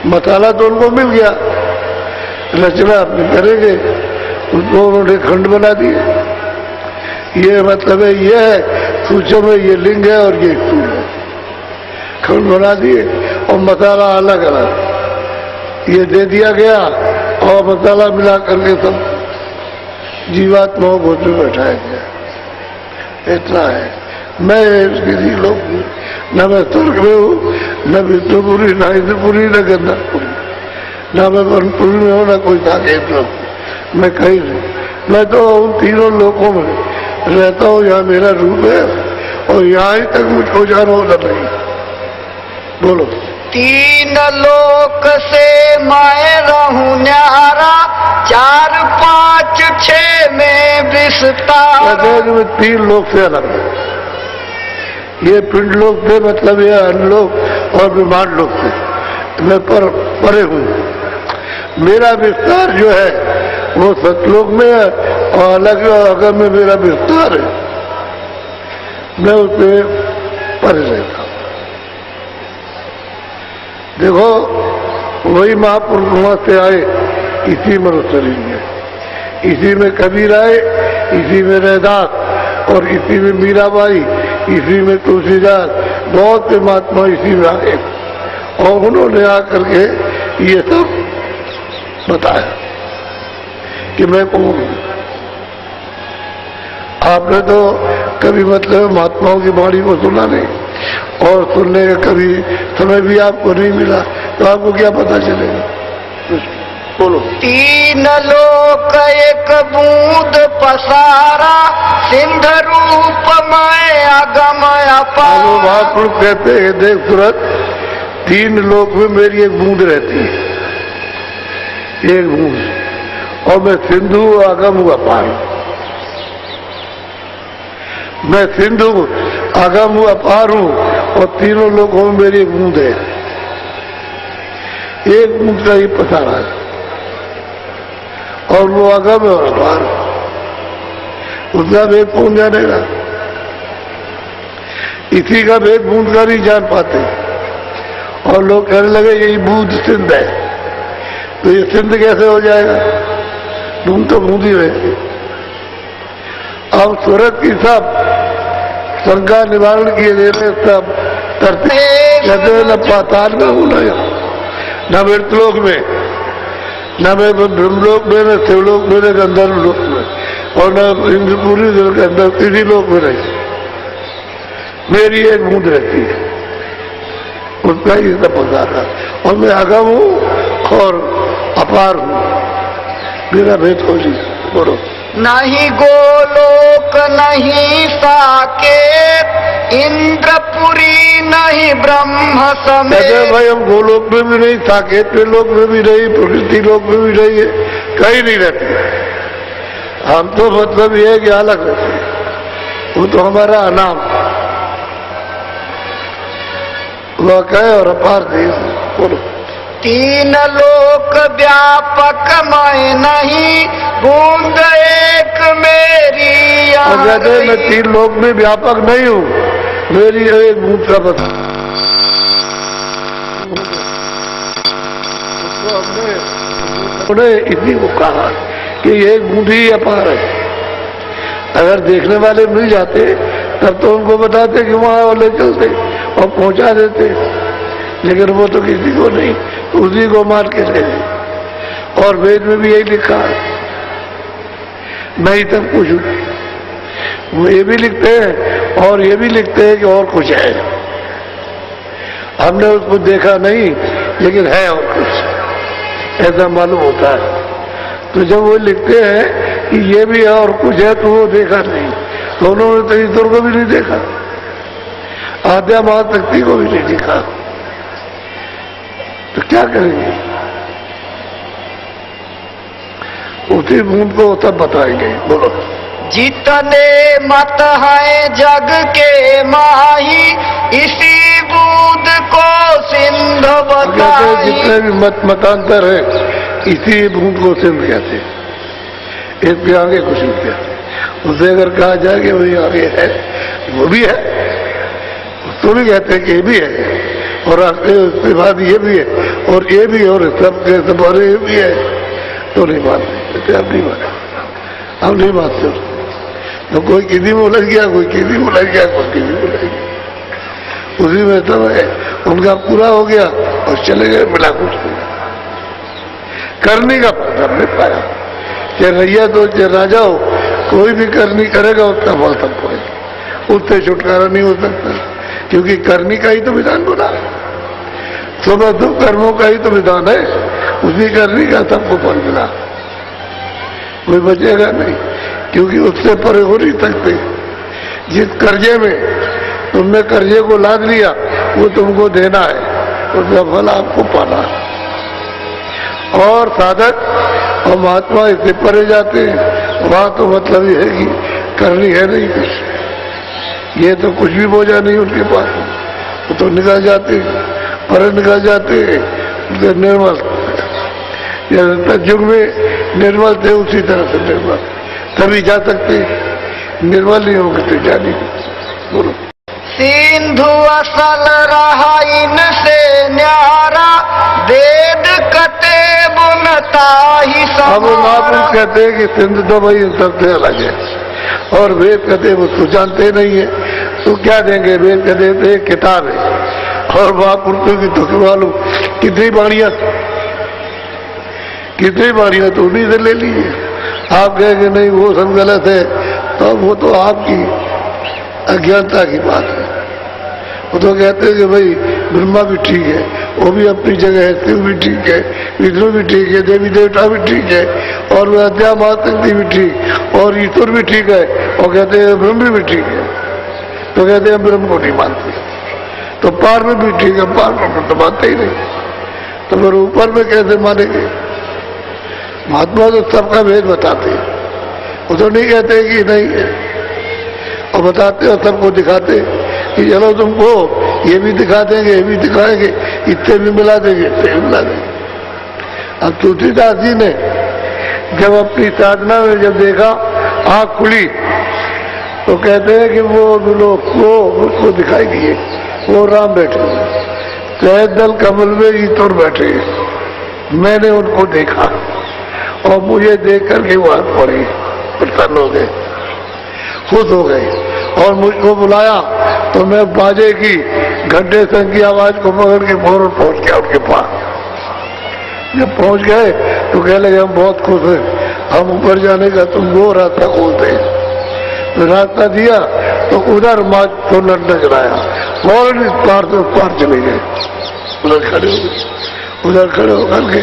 मसाला तो उनको मिल गया, रचना अपनी करेंगे, उसको उन्होंने खंड बना दिए। ये मतलब है, ये है सूक्ष्म में, ये लिंग है और ये स्थूल है, खंड बना दिए और मसाला अलग अलग ये दे दिया गया और मसाला मिला करके सब जीवात्माओं को जो बैठाया गया। इतना है। मैं किसी लोग न मैं स्वर्ग में हूँ, न विष्णुपुरी, न इंद्रपुरी, न गंधर्वपुरी, न मैं वनपुरी में हूँ, न कोई साकेत लोग, मैं कहीं नहीं। मैं तो उन तीनों लोकों में रहता हूँ, यहाँ मेरा रूप है और यहाँ ही तक मुझको जाना होता नहीं। बोलो। 3 लोक से मैं रहूं न्यारा, 4, 5, 6 में विस्तार। 3 लोक से अलग है। ये पिंड लोक थे, मतलब ये अनलोक और ब्रह्मांड लोक थे। मैं परे हूँ। मेरा विस्तार जो है वो सतलोक में है और अलग अगर में मेरा विस्तार है, मैं उससे परे रहता हूँ। देखो, वही महापुरुष वहां से आए इसी मनुष्य शरीर में, इसी में कबीर आए, इसी में रैदास और इसी में मीराबाई, इसी में तुलसीदास, बहुत से महात्मा इसी में आए और उन्होंने आकर के ये सब बताया कि मैं कौन हूं। आपने तो कभी मतलब महात्माओं की वाणी को सुना नहीं और सुनने का कभी समय भी आपको नहीं मिला, तो आपको क्या पता चलेगा? बोलो। 3 लोक एक बूंद पसारा, सिंध रूप में अगम अपार। महापुरुष कहते हैं, देख सूरत, 3 लोक में मेरी एक बूंद रहती है, एक बूंद, और मैं सिंधु अगम हूँ, अपार। मैं सिंधु अगम हूँ, अपार हूँ और तीनों लोगों में मेरी एक बूंद है, एक बूंद का ही पसारा है और वो अगम है और अपार, उसका भेद कौन जानेगा? इसी का भेद बूंद का नहीं जान पाते और लोग कहने लगे यही बूंद सिंध है, तो ये सिंध कैसे हो जाएगा? बूंद तो बूंद ही रहती। अब सूरत की सब शंका निवारण किए गए सब कहते हैं, न पाताल में हूं, न मृतलोक में, न मैं ब्रह्मलोक में, न शिवलोक में, न गंधर्व लोक में और न इंद्रपुरी के अंदर किसी लोक में नहीं। मेरी एक बूंद रहती है, उसका ही सब पसारा और मैं अगम हूं और अपार हूं, मेरा भेद हो जी। बोलो। नहीं गोलोक नहीं साकेत, इंद्रपुरी नहीं ब्रह्म समेत। भाई हम गोलोक में भी नहीं, साकेत में लोक में भी नहीं, प्रकृति लोक में भी नहीं है, कहीं नहीं रहते। हम तो मतलब ये है कि अलग रहते हैं, वो तो हमारा अनाम वह कहे और अपार देश। बोलो। 3 लोक व्यापक मैं नहीं, बूंद एक मेरी। और कहते मैं 3 लोक में व्यापक नहीं हूँ, मेरी एक बूंद का पता हमने इसी को कहा कि एक बूंद ही अपार है। अगर देखने वाले मिल जाते तब तो उनको बताते कि वहां वाले चलते और पहुंचा देते, लेकिन वो तो किसी को नहीं, उसी को मार के ले गए। और वेद में भी यही लिखा है, मैं ही तब कुछ हूं। वो ये भी लिखते हैं और ये भी लिखते हैं कि और कुछ है। हमने उसको देखा नहीं, लेकिन है और कुछ, ऐसा मालूम होता है। तो जब वो लिखते हैं कि ये भी है और कुछ है, तो वो देखा नहीं, तो उन्होंने तो ईश्वर को भी नहीं देखा, आद्या महाशक्ति को भी नहीं देखा, तो क्या करेंगे? उसी बूंद को सब बताएंगे। बोलो। जितने मत है जग के माही, इसी बूंद को सिंध बताई। जितने भी मतांतर है, इसी बूंद को सिंध कहते हैं। इसके आगे कुछ नहीं कहते। उसे अगर कहा जाए कि वही आगे है, वो भी है, तो भी कहते हैं कि ये भी है, और उसके बाद ये भी है, और ये भी, और सब के सब और ये भी है, तो नहीं मानते। अब नहीं मानते, अब नहीं मानते। तो कोई किसी में उलझ गया, कोई किसी में उलझ गया, कोई किसी में उलझ गया, उसी में सब है। उनका पूरा हो गया और चले गए, मिला कुछ नहीं। करने का फल हमने पाया, चाहे रैया तो चाहे राजा हो, कोई भी करनी करेगा उसका फल सबको है। उससे छुटकारा नहीं हो सकता, क्योंकि करनी का ही तो विधान बोला, सुबह दो कर्मों का ही तो विधान है, उसी करनी का सबको फल मिला, कोई बचेगा नहीं, क्योंकि उससे परे हो नहीं सकते। जिस कर्जे में तुमने कर्जे को लाद लिया, वो तुमको देना है, उसका फल आपको पाना है। और साधक और महात्मा इससे परे जाते हैं, वहां तो मतलब ये है कि करनी है नहीं कुछ, ये तो कुछ भी बोझा नहीं उनके पास, वो तो निकल जाते, परे निकल जाते निर्मल। युग में निर्मल थे, उसी तरह से निर्मल तभी जा सकते, निर्मल नहीं होंगे तो जा नहीं। बोलो। सिंधु असल रहा इनसे न्यारा, वेद कते बुनता ही समारा। अब महापुरुष कहते हैं कि सिंधु तो भाई सबसे अलग है, और वेद कहते वो तो जानते नहीं है, तो क्या देंगे? वेद कहते थे किताब है, और महापुरुषों की तो मालूम कितनी बाणियां तो उन्हीं से ले लीजिए। आप कहेंगे नहीं वो सब गलत है, तो वो तो आपकी अज्ञानता की बात है। वो तो कहते हैं कि भाई ब्रह्मा भी ठीक है, वो भी अपनी जगह है, शिव भी ठीक है, विष्णु भी ठीक है, देवी देवता भी ठीक है, और अद्या महाशक्ति भी ठीक, और ईश्वर भी ठीक है, और कहते हैं ब्रह्म भी ठीक है, तो कहते हैं ब्रह्म को नहीं मानते। तो पार में भी ठीक है, पार में तो मानते ही नहीं, तो फिर ऊपर में कैसे मानेंगे? महात्मा तो सबका भेद बताते हैं, वो तो नहीं कहते कि नहीं है, और बताते और सबको दिखाते कि चलो तुमको ये भी दिखा देंगे, ये भी दिखाएंगे, इतने भी मिला देंगे, इतने भी मिला देंगे। अब तुलसीदास जी ने जब अपनी साधना में जब देखा, आंख खुली, तो कहते हैं कि वो लोग वो उसको दिखाई दिए, वो राम बैठे, शहद दल कमल में ईश्वर बैठे, मैंने उनको देखा, और मुझे देख करके वो हाथ पड़े, प्रसन्न हो गए, खुश हो गए, और मुझको बुलाया, तो मैं बाजे की घंटे संग की आवाज को पकड़ के फौरन पहुंच गया उनके पास। जब पहुंच गए तो कह लगे हम बहुत खुश हैं, हम ऊपर जाने का तुमको रास्ता खोलते हैं। तो रास्ता दिया तो उधर माँ तो नजर आया, फौरन इस पार से उस पार चले गए, उधर खड़े हो गए। उधर खड़े होकर के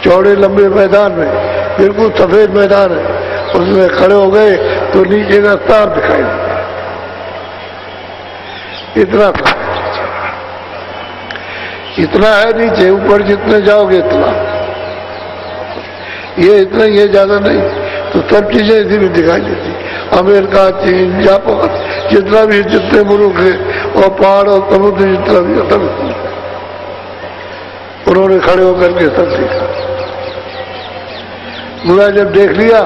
चौड़े लंबे मैदान में, बिल्कुल सफेद मैदान है, उसमें खड़े हो गए तो नीचे का तार दिखाई दिया, इतना था, इतना है नीचे, ऊपर जितने जाओगे इतना, ये इतना, ये ज्यादा नहीं। तो सब चीजें इसी में दिखाई देती, अमेरिका, चीन, जापान, जितना भी जितने मुल्क है, और पहाड़ और समुद्र जितना भी, सब उन्होंने खड़े होकर के सब देखा। पूरा जब देख लिया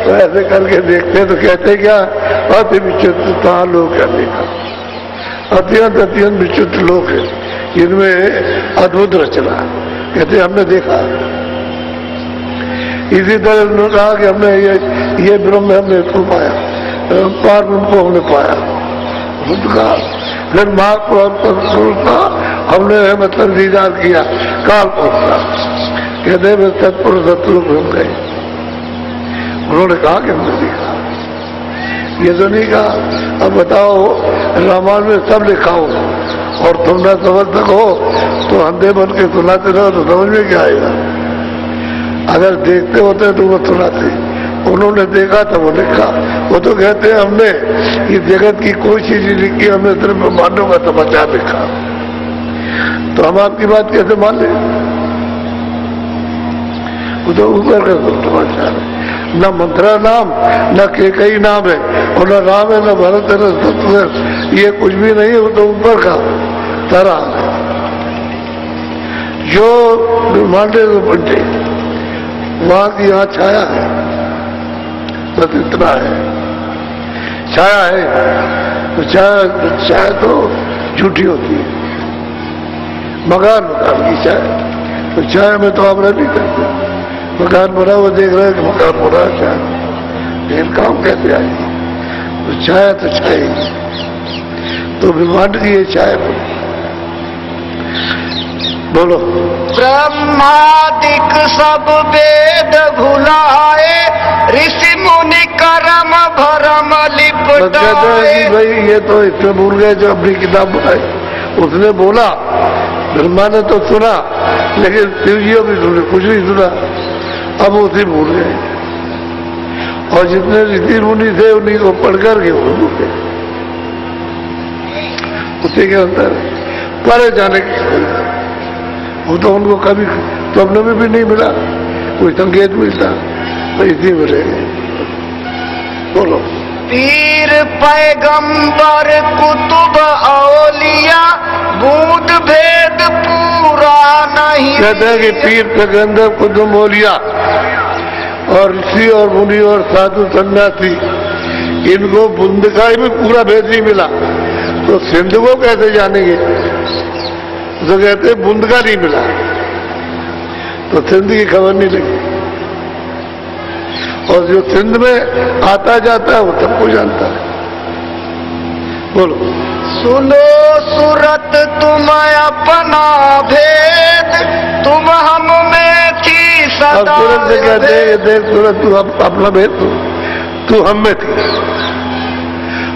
तो ऐसे करके देखते तो कहते क्या बात विचित्र लोग क्या देखा, अत्यंत अत्यंत विचित्र लोग हैं, इनमें अद्भुत रचना। कहते हमने देखा। इसी तरह उन्होंने कहा कि हमने ये ब्रह्म हमने इसको पाया, पार ब्रह्म को हमने पाया। उनका फिर महापुरुष का हमने मतलब दीदार किया, काल पुरुष का। कहते हैं सतपुरुष सतलोक हम गए। उन्होंने कहा कि हमने देखा, ये तो नहीं कहा। अब बताओ, रामायण में सब लिखा हो और तुम ना समझ सको तो अंधे बन के सुनाते रहो तो समझ में क्या आएगा। अगर देखते होते तो वो सुनाते। उन्होंने देखा तो वो लिखा। वो तो कहते हैं हमने इस जगत की कोई चीज नहीं लिखी, हमने सिर्फ ब्रह्मांडों का समाचार लिखा। तो हम आपकी बात कैसे मान लें? वो तो ऊपर का समाचार है। न मंत्रा नाम, न केकई नाम है, और न राम है, न भरत है, न शत्रुघ्न, ये कुछ भी नहीं है। वो तो ऊपर का तारा जो ब्रह्मांडे को बंटे, वहां की यहाँ छाया है, बस इतना है। छाया है तो छाया तो झूठी होती है। मकान की छाया, तो छाया में तो आप रह नहीं करते। मकान बना वो देख रहे हैं कि मकान बना छाया, लेकिन काम कैसे आएगी? तो छाया तो छाएगी। तो ब्रह्मांड की ये छाया बोलो। ब्रह्मादिक सब वेद भुलाए, ऋषि मुनि कर्म भरम लिपटाए। भाई ये तो इसमें भूल गए जो अपनी किताब बनाई। उसने बोला, ब्रह्मा ने तो सुना, लेकिन शिव जी भी सुने, कुछ नहीं सुना। अब उसे भूल गए, और जितने ऋषि मुनि थे उन्हीं को पढ़ करके वो भूल गए। उसी के अंदर परे जाने की वो तो उनको कभी स्वप्न में भी नहीं मिला, कोई संकेत मिलता, तो इसी में रह गए। बोलो। पीर पैगंबर कुतुब औलिया, बूंद भेद पूरा नहीं। कहते हैं कि पीर पैगंबर कुतुब औलिया और ऋषि और मुनि और साधु सन्यासी, इनको बूंद का भी पूरा भेद नहीं मिला, तो सिंध को कैसे जानेंगे? तो कहते हैं बूंद का नहीं मिला, तो सिंध की खबर नहीं लगी। और जो सिंध में आता जाता है वो सबको जानता है। बोलो। सुनो सूरत तुम अपना भेद, तुम हम में थी सदा। अब सूरत से कहते हैं, देख सूरत तू अपना भेद, तू हम में थी,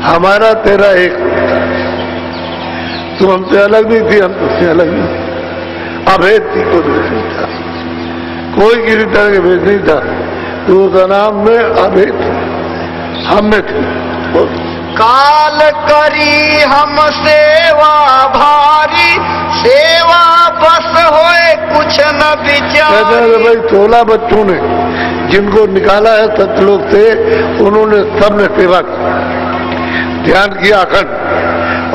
हमारा तेरा एक। तू हमसे अलग भी थी, हम तुझसे अलग भी थी। अभेद थी, कोई भेद नहीं था, कोई किसी तरह के भेद नहीं था। तू का नाम में अभेद थी, हम में थी। काल करी हम सेवा भारी, सेवा बस होए कुछ न विचार। भाई 16 बच्चों ने जिनको निकाला है सतलोक से, उन्होंने सबने सेवा की, ध्यान किया अखंड,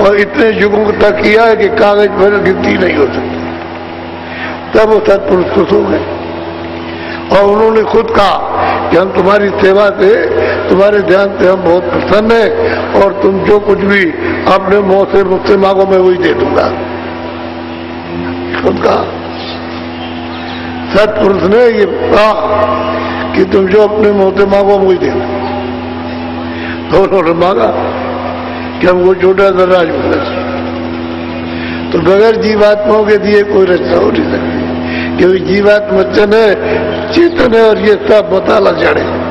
और इतने युगों तक किया है कि कागज पर गिनती नहीं हो सकती। तब वो सत्पुरुष खुश हो गए, और उन्होंने खुद कहा कि हम तुम्हारी सेवा से, तुम्हारे ध्यान से हम बहुत प्रसन्न हैं, और तुम जो कुछ भी अपने मुंह से मुझसे मांगो मैं वही दे दूंगा। खुद कहा सत्पुरुष ने ये कहा कि तुम जो अपने मुंह से मांगो वही देना। तो उन्होंने मांगा कि हमको छोटा सा राज मिलना चाहिए। तो बगैर जीवात्माओं के दिए कोई रचना हो नहीं सकती, क्योंकि जीवात्मा है, चेतन है, और ये सब बताला जड़ है।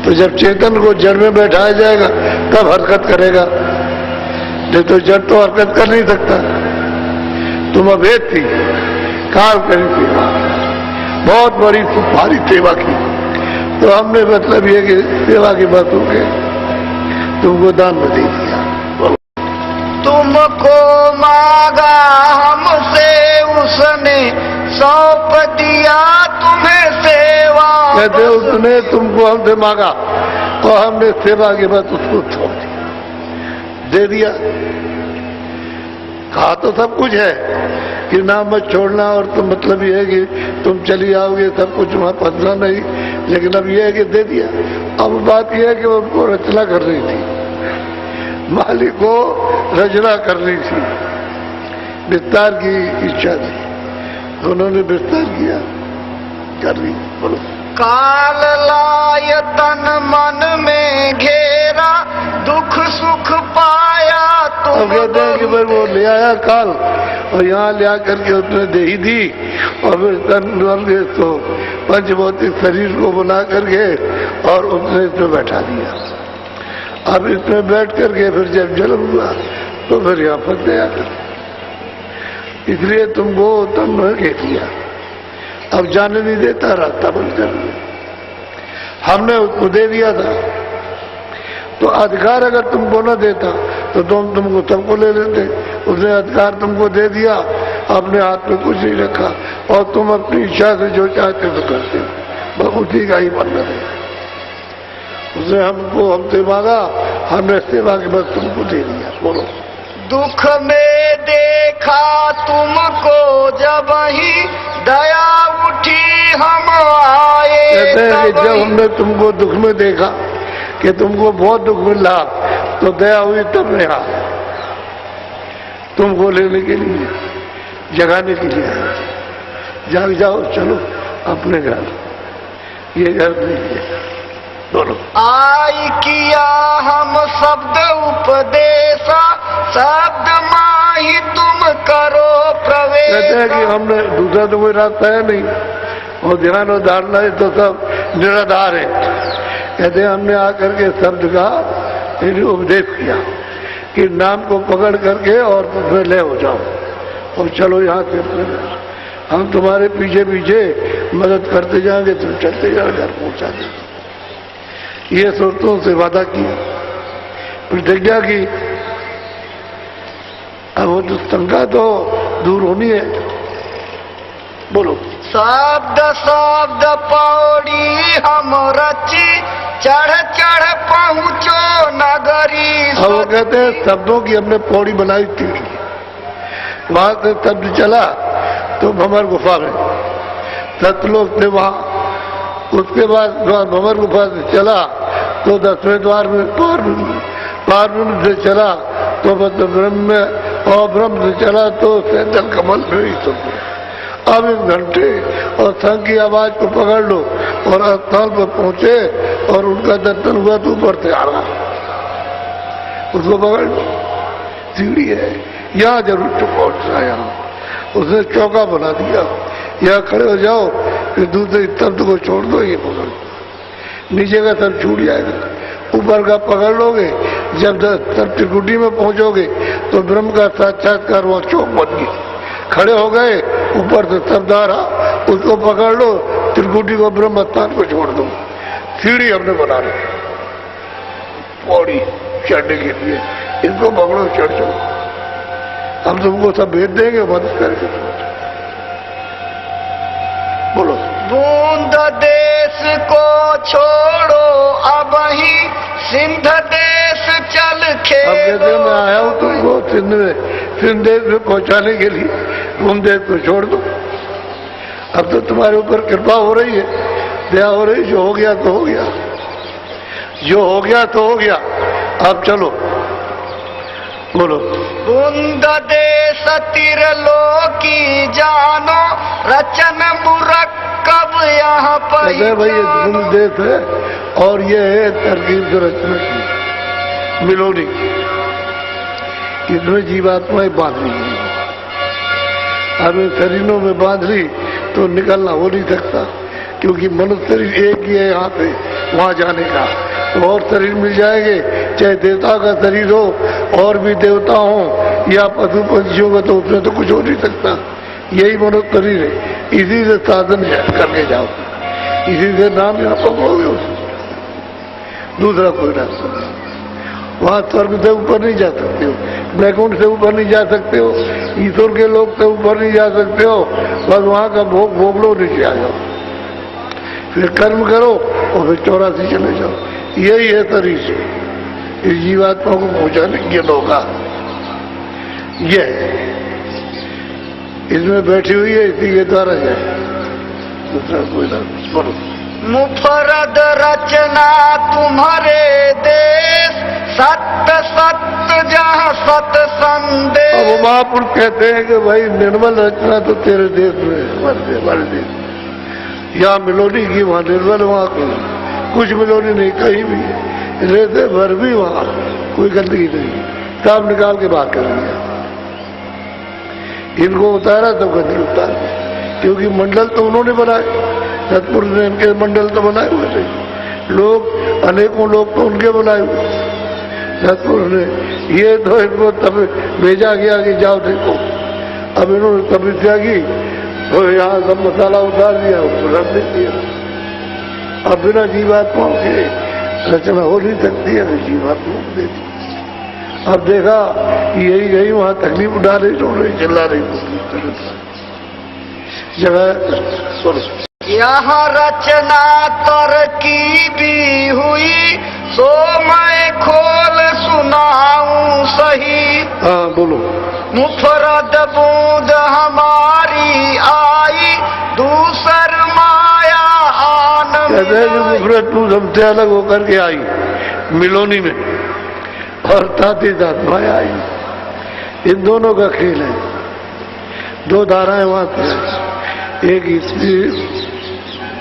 तो जब चेतन को जड़ में बैठाया जाएगा तब हरकत करेगा, नहीं तो जड़ तो हरकत कर नहीं सकता। तुम अभेद थी, काल करी सेवा, बहुत बड़ी भारी सेवा की। तो हमने मतलब ये कि सेवा की बात हो गई, तुमको दान में दे दिया। तुमको मांगा हमसे उसने, सौंप दिया तुम्हें सेवा। कहते उसने तुमको हमसे मांगा और हमने सेवा के बाद उसको छोड़ दिया, दे दिया। कहा तो सब कुछ है कि नाम मत छोड़ना, और तो मतलब ये है कि तुम चली आओगे, सब कुछ वहां फंसना नहीं, लेकिन अब ये है कि दे दिया। अब बात यह है कि वो उनको रचना कर रही थी, मालिक को रचना करनी थी, विस्तार की इच्छा थी, तो उन्होंने विस्तार किया, कर ली। बोलो। काल लाय तन मन में घेरा, दुख सुख पाया अब तुम कहते हैं कि भाई वो ले आया काल और यहाँ ले आकर के उसने दे ही दी, और फिर तन मन के तो पंचभौतिक शरीर को बना करके और उसने इसमें बैठा दिया। अब इसमें बैठ करके फिर जब जन्म हुआ तो फिर यहाँ फंस गया, इसलिए तुमको तन में घेर दिया। अब जाने नहीं देता, रास्ता बंद कर दिया। हमने उसको दे दिया था, तो अधिकार अगर तुमको न देता तो तुमको सबको ले लेते। उसने अधिकार तुमको दे दिया, अपने हाथ में कुछ नहीं रखा, और तुम अपनी इच्छा से जो चाहते हो करते हो, बस उसी का ही बंधन है। उसने हमसे मांगा, हमने सेवा के बस तुमको दे दिया। बोलो। दुख में देखा तुमको जब ही दया उठी हम आए। कहते हैं कि जब हमने तुमको दुख में देखा कि तुमको बहुत दुख मिल रहा, तो दया हुई तब ने आया तुमको लेने के लिए, जगाने के लिए। जाग जाओ, चलो अपने घर, ये घर नहीं है। बोलो। आई किया हम शब्द उपदेशा, शब्द माही तुम करो प्रवेश। कहते हैं कि हमने दूसरा तो कोई रास्ता है नहीं, और ध्यान और धारणा है तो सब निराधार है। कहते हैं हमने आकर के शब्द का उपदेश किया कि नाम को पकड़ करके और उसमें ले हो जाओ, और चलो यहाँ से हम तुम्हारे पीछे पीछे मदद करते जाएंगे, तुम चलते जाओ, घर पहुंचा देंगे। ये सुरतों से वादा किया, प्रतिज्ञा की। अब वो तो शंका तो दूर होनी है। बोलो। शब्द शब्द पौड़ी हम रची, चढ़ चढ़ पहुँचो नगरी। अब वो कहते हैं शब्दों की हमने पौड़ी बनाई थी, वहां से शब्द चला तो भंवर गुफा में, सतलोक से वहां, उसके बाद भंवर गुफा से चला तो 10वें द्वार में पारब्रह्म से चला तो मतलब ब्रह्म में, और ब्रह्म से चला तो सैंदल कमल में ही सब। अब इस घंटे और शंख की आवाज को पकड़ लो और स्थल पर पहुंचे और उनका दर्शन हुआ तो ऊपर से आ रहा, उसको पकड़ लो। सीढ़ी है, यहाँ जरूर पहुंचना, यहाँ उसने चौका बना दिया, यहाँ खड़े हो जाओ, फिर दूसरे शब्द को छोड़ दो, ये पकड़ लो, नीचे का सब छूट जाएगा, ऊपर का पकड़ लोगे। जब सब त्रिकुटी में पहुंचोगे तो ब्रह्म का साक्षात्कार वहां चौक बन गया, खड़े हो गए, ऊपर से शब्द आ रहा, उसको पकड़ लो, त्रिकुटी को ब्रह्म स्थान को छोड़ दो। सीढ़ी हमने बना रखी पौड़ी चढ़ने के लिए, इसको पकड़ो, चढ़ जाओ। हम तुमको सब भेज देंगे, मदद करके। बोलो। बूंद देश को छोड़ो अब ही सिंध देश चल खेलो। अब कहते हैं मैं आया हूँ तुमको सिंध देश में पहुंचाने के लिए, बूंद देश को छोड़ दो। अब तो तुम्हारे ऊपर कृपा हो रही है, दया हो रही, जो हो गया तो हो गया, जो हो गया तो हो गया, अब चलो। बोलो। बूंद देश तिरलोकी जानो, रचन मुरक्कब यहाँ पर। भाई ये बूंद देश है और ये है तरकीब जो रचना की मिलोनी, इसमें जीवात्माएं बांध ली, हमें शरीरों में बांध ली तो निकलना हो नहीं सकता, क्योंकि मनुष्य शरीर एक ही है यहाँ पे वहां जाने का, तो और शरीर मिल जाएंगे, चाहे देवता का शरीर हो और भी देवता हो या पशु पंछियों का, तो उसमें तो कुछ हो नहीं सकता। यही मनुष्य शरीर है, इसी से साधन करके जाओ, इसी से नाम यहाँ पकड़ोगे, उसमें दूसरा कोई रास्ता नहीं। वहां स्वर्ग से ऊपर नहीं जा सकते हो, वैकुंठ से ऊपर नहीं जा सकते हो, ईश्वर के लोक से ऊपर नहीं जा सकते हो, बस वहां का भोग भोग लो, नीचे आ जाओ, फिर कर्म करो और फिर 84 चले जाओ। यही है शरीर से इस जीवात्मा को पहुंचाने के नौका, ये इसमें बैठी हुई है, इसी के द्वारा जाए, दूसरा कोई ना। बोलो। मुफरद रचना तुम्हारे देश, सत्य सत्य जहाँ सत अब संदेश। महापुरुष कहते हैं कि भाई निर्मल रचना तो तेरे देश में है, हमारे देश। यहाँ मिलोनी की, वहाँ निर्मल, वहाँ कुछ मिलोनी नहीं, कहीं भी रेते भर भी वहाँ कोई गंदगी नहीं, सब निकाल के बात कर दिया। इनको उतारा तो गंदगी उतार, क्योंकि मंडल तो उन्होंने बनाए, सतपुरुष ने इनके मंडल तो बनाए हुए थे, लोग अनेकों लोग तो उनके बनाए हुए, सतपुरुष ने। ये तो इनको तब भेजा गया कि जाओ देखो, अब इन्होंने तपस्या की तो यहाँ सब मसाला उतार दिया, रख दे दिया। अब बिना जीवात्माओं के रचना हो नहीं सकती है, जीवात्मा दे दी। अब देखा यही गई वहां तकलीफ उठा रही, रो रही, चिल्ला रही, जगह यहाँ रचना तरकी भी हुई, सो मैं खोल सुनाऊं सही। हाँ बोलो। मुफरद बूंद हमारी आई, दूसर माया आनंद। कहते हैं कि मुफरद बूंद हमसे अलग होकर के आई मिलोनी में, और साथ ही साथ माया आई। इन दोनों का खेल है, दो धाराएं वहां से, एक स्त्री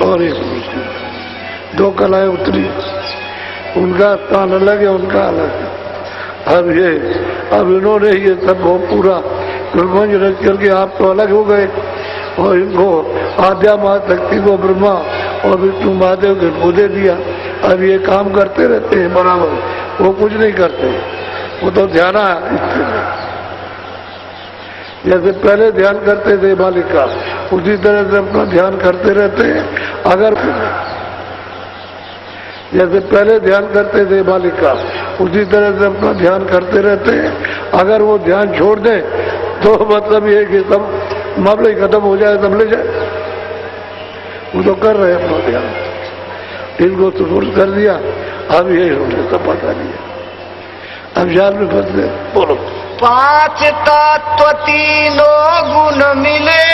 और एक पुरुष, दो कलाएं उतरी, उनका स्थान अलग है, उनका अलग है। अब इन्होंने ये सब पूरा कुलमंज रच करके आप तो अलग हो गए, और इनको आद्या महाशक्ति को ब्रह्मा और विष्णु महादेव के को दे दिया। अब ये काम करते रहते हैं बराबर, वो कुछ नहीं करते, वो तो ध्यान जैसे पहले ध्यान करते थे मालिक का, उसी तरह से अपना ध्यान करते रहते हैं। अगर जैसे पहले ध्यान करते थे मालिक का, उसी तरह से अपना ध्यान करते रहते हैं। अगर वो ध्यान छोड़ दें तो मतलब ये कि सब मामला ही खत्म हो जाए, तब ले जाए। वो तो कर रहे हैं अपना ध्यान, इनको सुपुर्द कर दिया, अब ये उन्हें सब पता नहीं है, अब जाल में फंस गए। बोलो। पांच तत्व तीनों गुण मिले,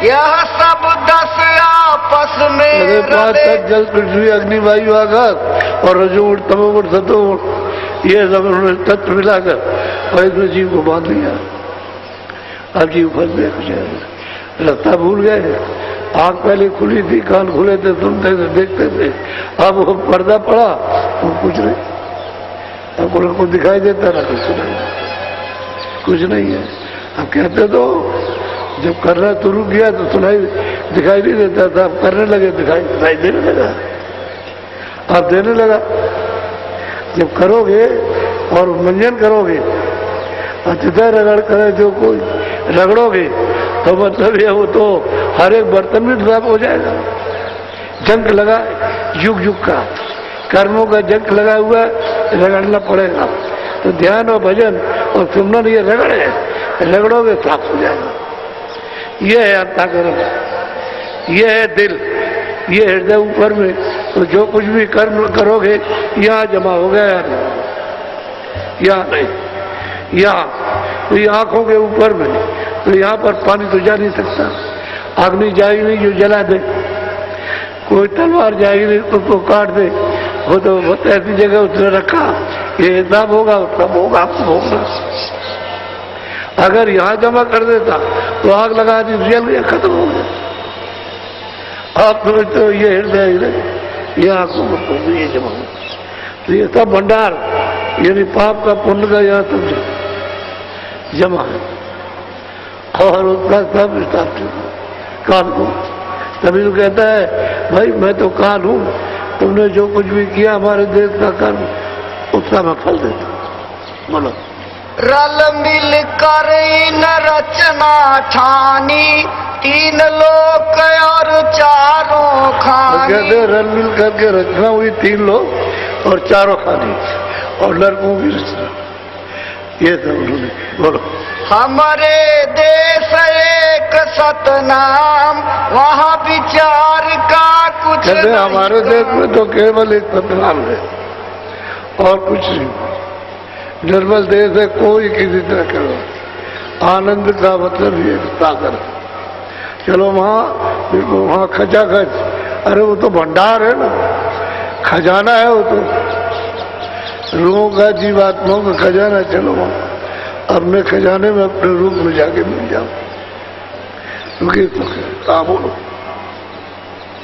यह सब 10 आपस में पांच तत्व जल पृथ्वी अग्नि वायु आकाश और रजोगुण तमोगुण सतोगुण, ये सब उन्होंने तत्व मिलाकर और इसमें जीव को बांध लिया। अब जीव फंस गए, कुछ रास्ता भूल गए। आंख पहले खुली थी, कान खुले थे, सुनते थे, देखते थे, अब वो पर्दा पड़ा, वो कुछ नहीं, अब उनको दिखाई देता ना कुछ नहीं है। अब कहते तो जब करना शुरू किया तो दिखाई नहीं देता था, अब करने लगे दिखाई देने लगा, अब देने लगा। जब करोगे और मंजन करोगे, अतिथय रगड़ करे, जो कोई रगड़ोगे तो मतलब ये वो तो हर एक बर्तन में साफ हो जाएगा। जंक लगा युग युग का, कर्मों का जंक लगा हुआ, रगड़ना पड़ेगा। तो ध्यान और भजन और सुमरन ये रगड़ोगे साफ हो जाएगा। ये है अंतःकरण, ये है दिल, ये हृदय ऊपर में। तो जो कुछ भी कर्म करोगे यहाँ जमा हो गया, यहाँ नहीं, यहाँ तो ये आंखों के ऊपर में, तो यहाँ पर पानी तो जा नहीं सकता, अग्नि जाएगी नहीं जो जला दे, कोई तलवार जाएगी नहीं उसको काट दे, वो तो ऐसी जगह उसने रखा, ये हिसाब होगा, सब होगा, होगा। अगर यहाँ जमा कर देता तो आग लगा दी, जल गया, खत्म हो गया। आप समझते हो ये हृदय, ये आंखों में ये जमा हो, तो ये सब भंडार यानी पाप का पुण्य का यहाँ सब जमा है, और उसका सब हिसाब काल को। तभी तो कहता है भाई मैं तो काल हूं, तुमने जो कुछ भी किया हमारे देश का कर्म, उसका मैं फल देता। बोलो। रल मिल कर इन रचना ठानी, 3 लोक और 4 खानी। कहते रल मिल करके रचना हुई, 3 लोग और 4 खानी, और लड़कों की रचना, ये सब उन्होंने। बोलो। हमारे देश एक सतनाम, वहाँ विचार का कुछ कहते हमारे देश में तो केवल एक सतनाम है और कुछ नहीं। निर्मल देश है, कोई किसी तरह करो। आनंद का मतलब ये सागर। चलो वहाँ खचाखच अरे वो तो भंडार है ना, खजाना है वो तो, रूहों का, जीवात्माओं का खजाना। चलो अपने खजाने में अपने रूप में जाके मिल जाओ। क्योंकि तो बोलो,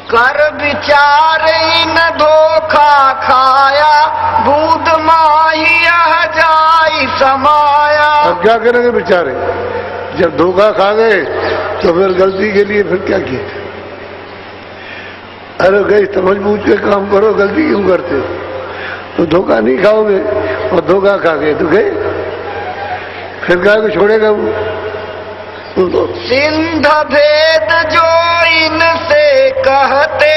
कर विचार न धोखा खाया, बूंद माही जाई समाया। अब क्या करेंगे बेचारे, जब धोखा खा गए तो फिर गलती के लिए फिर क्या किया? अरे गई समझ बूझ के काम करो, गलती क्यों करते हो? तो धोखा नहीं खाओगे, और धोखा खा गए तो गए, फिर क्या को छोड़ेगा वो? सिंध भेद जो इनसे कहते,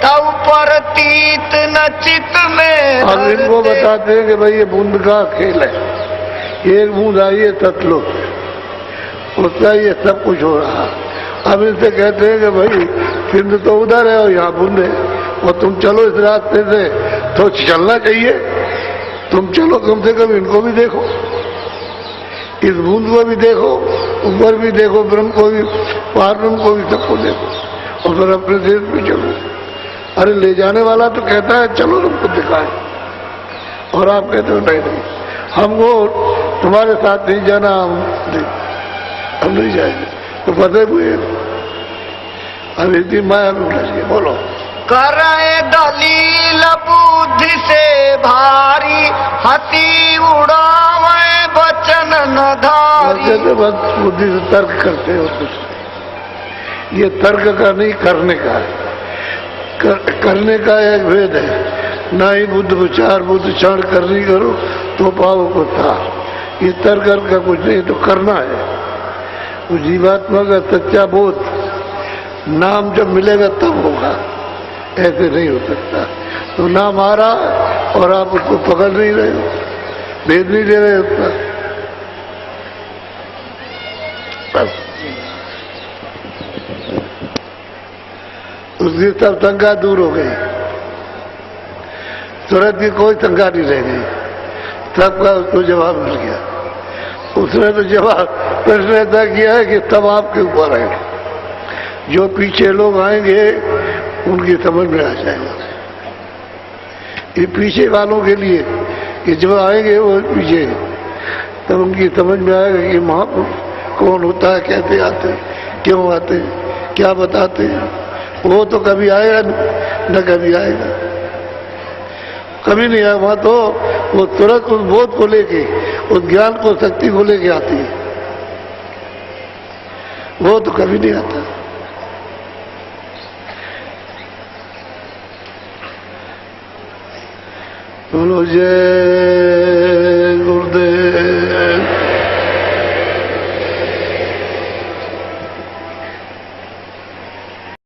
तब प्रतीत न चित में हम इनको बताते हैं कि भाई ये बूंद का खेल है, एक बूंद आई है तत्लो, उसका ये सब कुछ हो रहा। अब इनसे कहते हैं कि भाई सिंध तो उधर है और यहाँ बूंद है, और तुम चलो इस रास्ते से, तो चलना चाहिए, तुम चलो कम से कम इनको भी देखो, इस बूंद को भी देखो, ऊपर भी देखो, ब्रह्म को भी, पार ब्रह्म को भी, सबको देखो, और फिर अपने देश में चलो। अरे ले जाने वाला तो कहता है चलो तुमको दिखाए, और आप कहते हो नहीं नहीं, हमको तुम्हारे साथ नहीं जाना, हम नहीं जाएंगे। तो फंसे हुए अब इतनी माया लूट है। बोलो, करे दलील बुद्धि से भारी, हंसी उड़ावे बचन न धारी। बस बुद्धि से तर्क करते हो कुछ, ये तर्क का नहीं, करने का है। करने का एक भेद है, ना ही बुद्ध विचार बुद्ध क्षण करनी करो तो पाओ को था, ये तर्क का कुछ नहीं, तो करना है। वो जीवात्मा का सच्चा बोध नाम जब मिलेगा तब होगा, ऐसे नहीं हो सकता। तो नाम आ रहा है और आप उसको पकड़ नहीं रहे हो, भेद नहीं दे रहे उसका, बस उसकी सब शंका दूर हो गई, तुरंत की कोई शंका नहीं रह गई, सबका उसको जवाब मिल गया। उसने तो जवाब प्रश्न ऐसा किया है कि सब आपके ऊपर है, जो पीछे लोग आएंगे उनकी समझ में आ जाएगा। ये पीछे वालों के लिए कि जो आएंगे वो पीछे, तब उनकी समझ में आएगा कि महापुरुष कौन होता है, कैसे आते, क्यों आते, क्या बताते हैं। वो तो कभी आएगा न कभी आएगा, कभी नहीं आया। वहां तो वो तुरंत उस बोध को लेके, उस ज्ञान को, शक्ति को लेके आती है, वो तो कभी नहीं आता। बोलो जय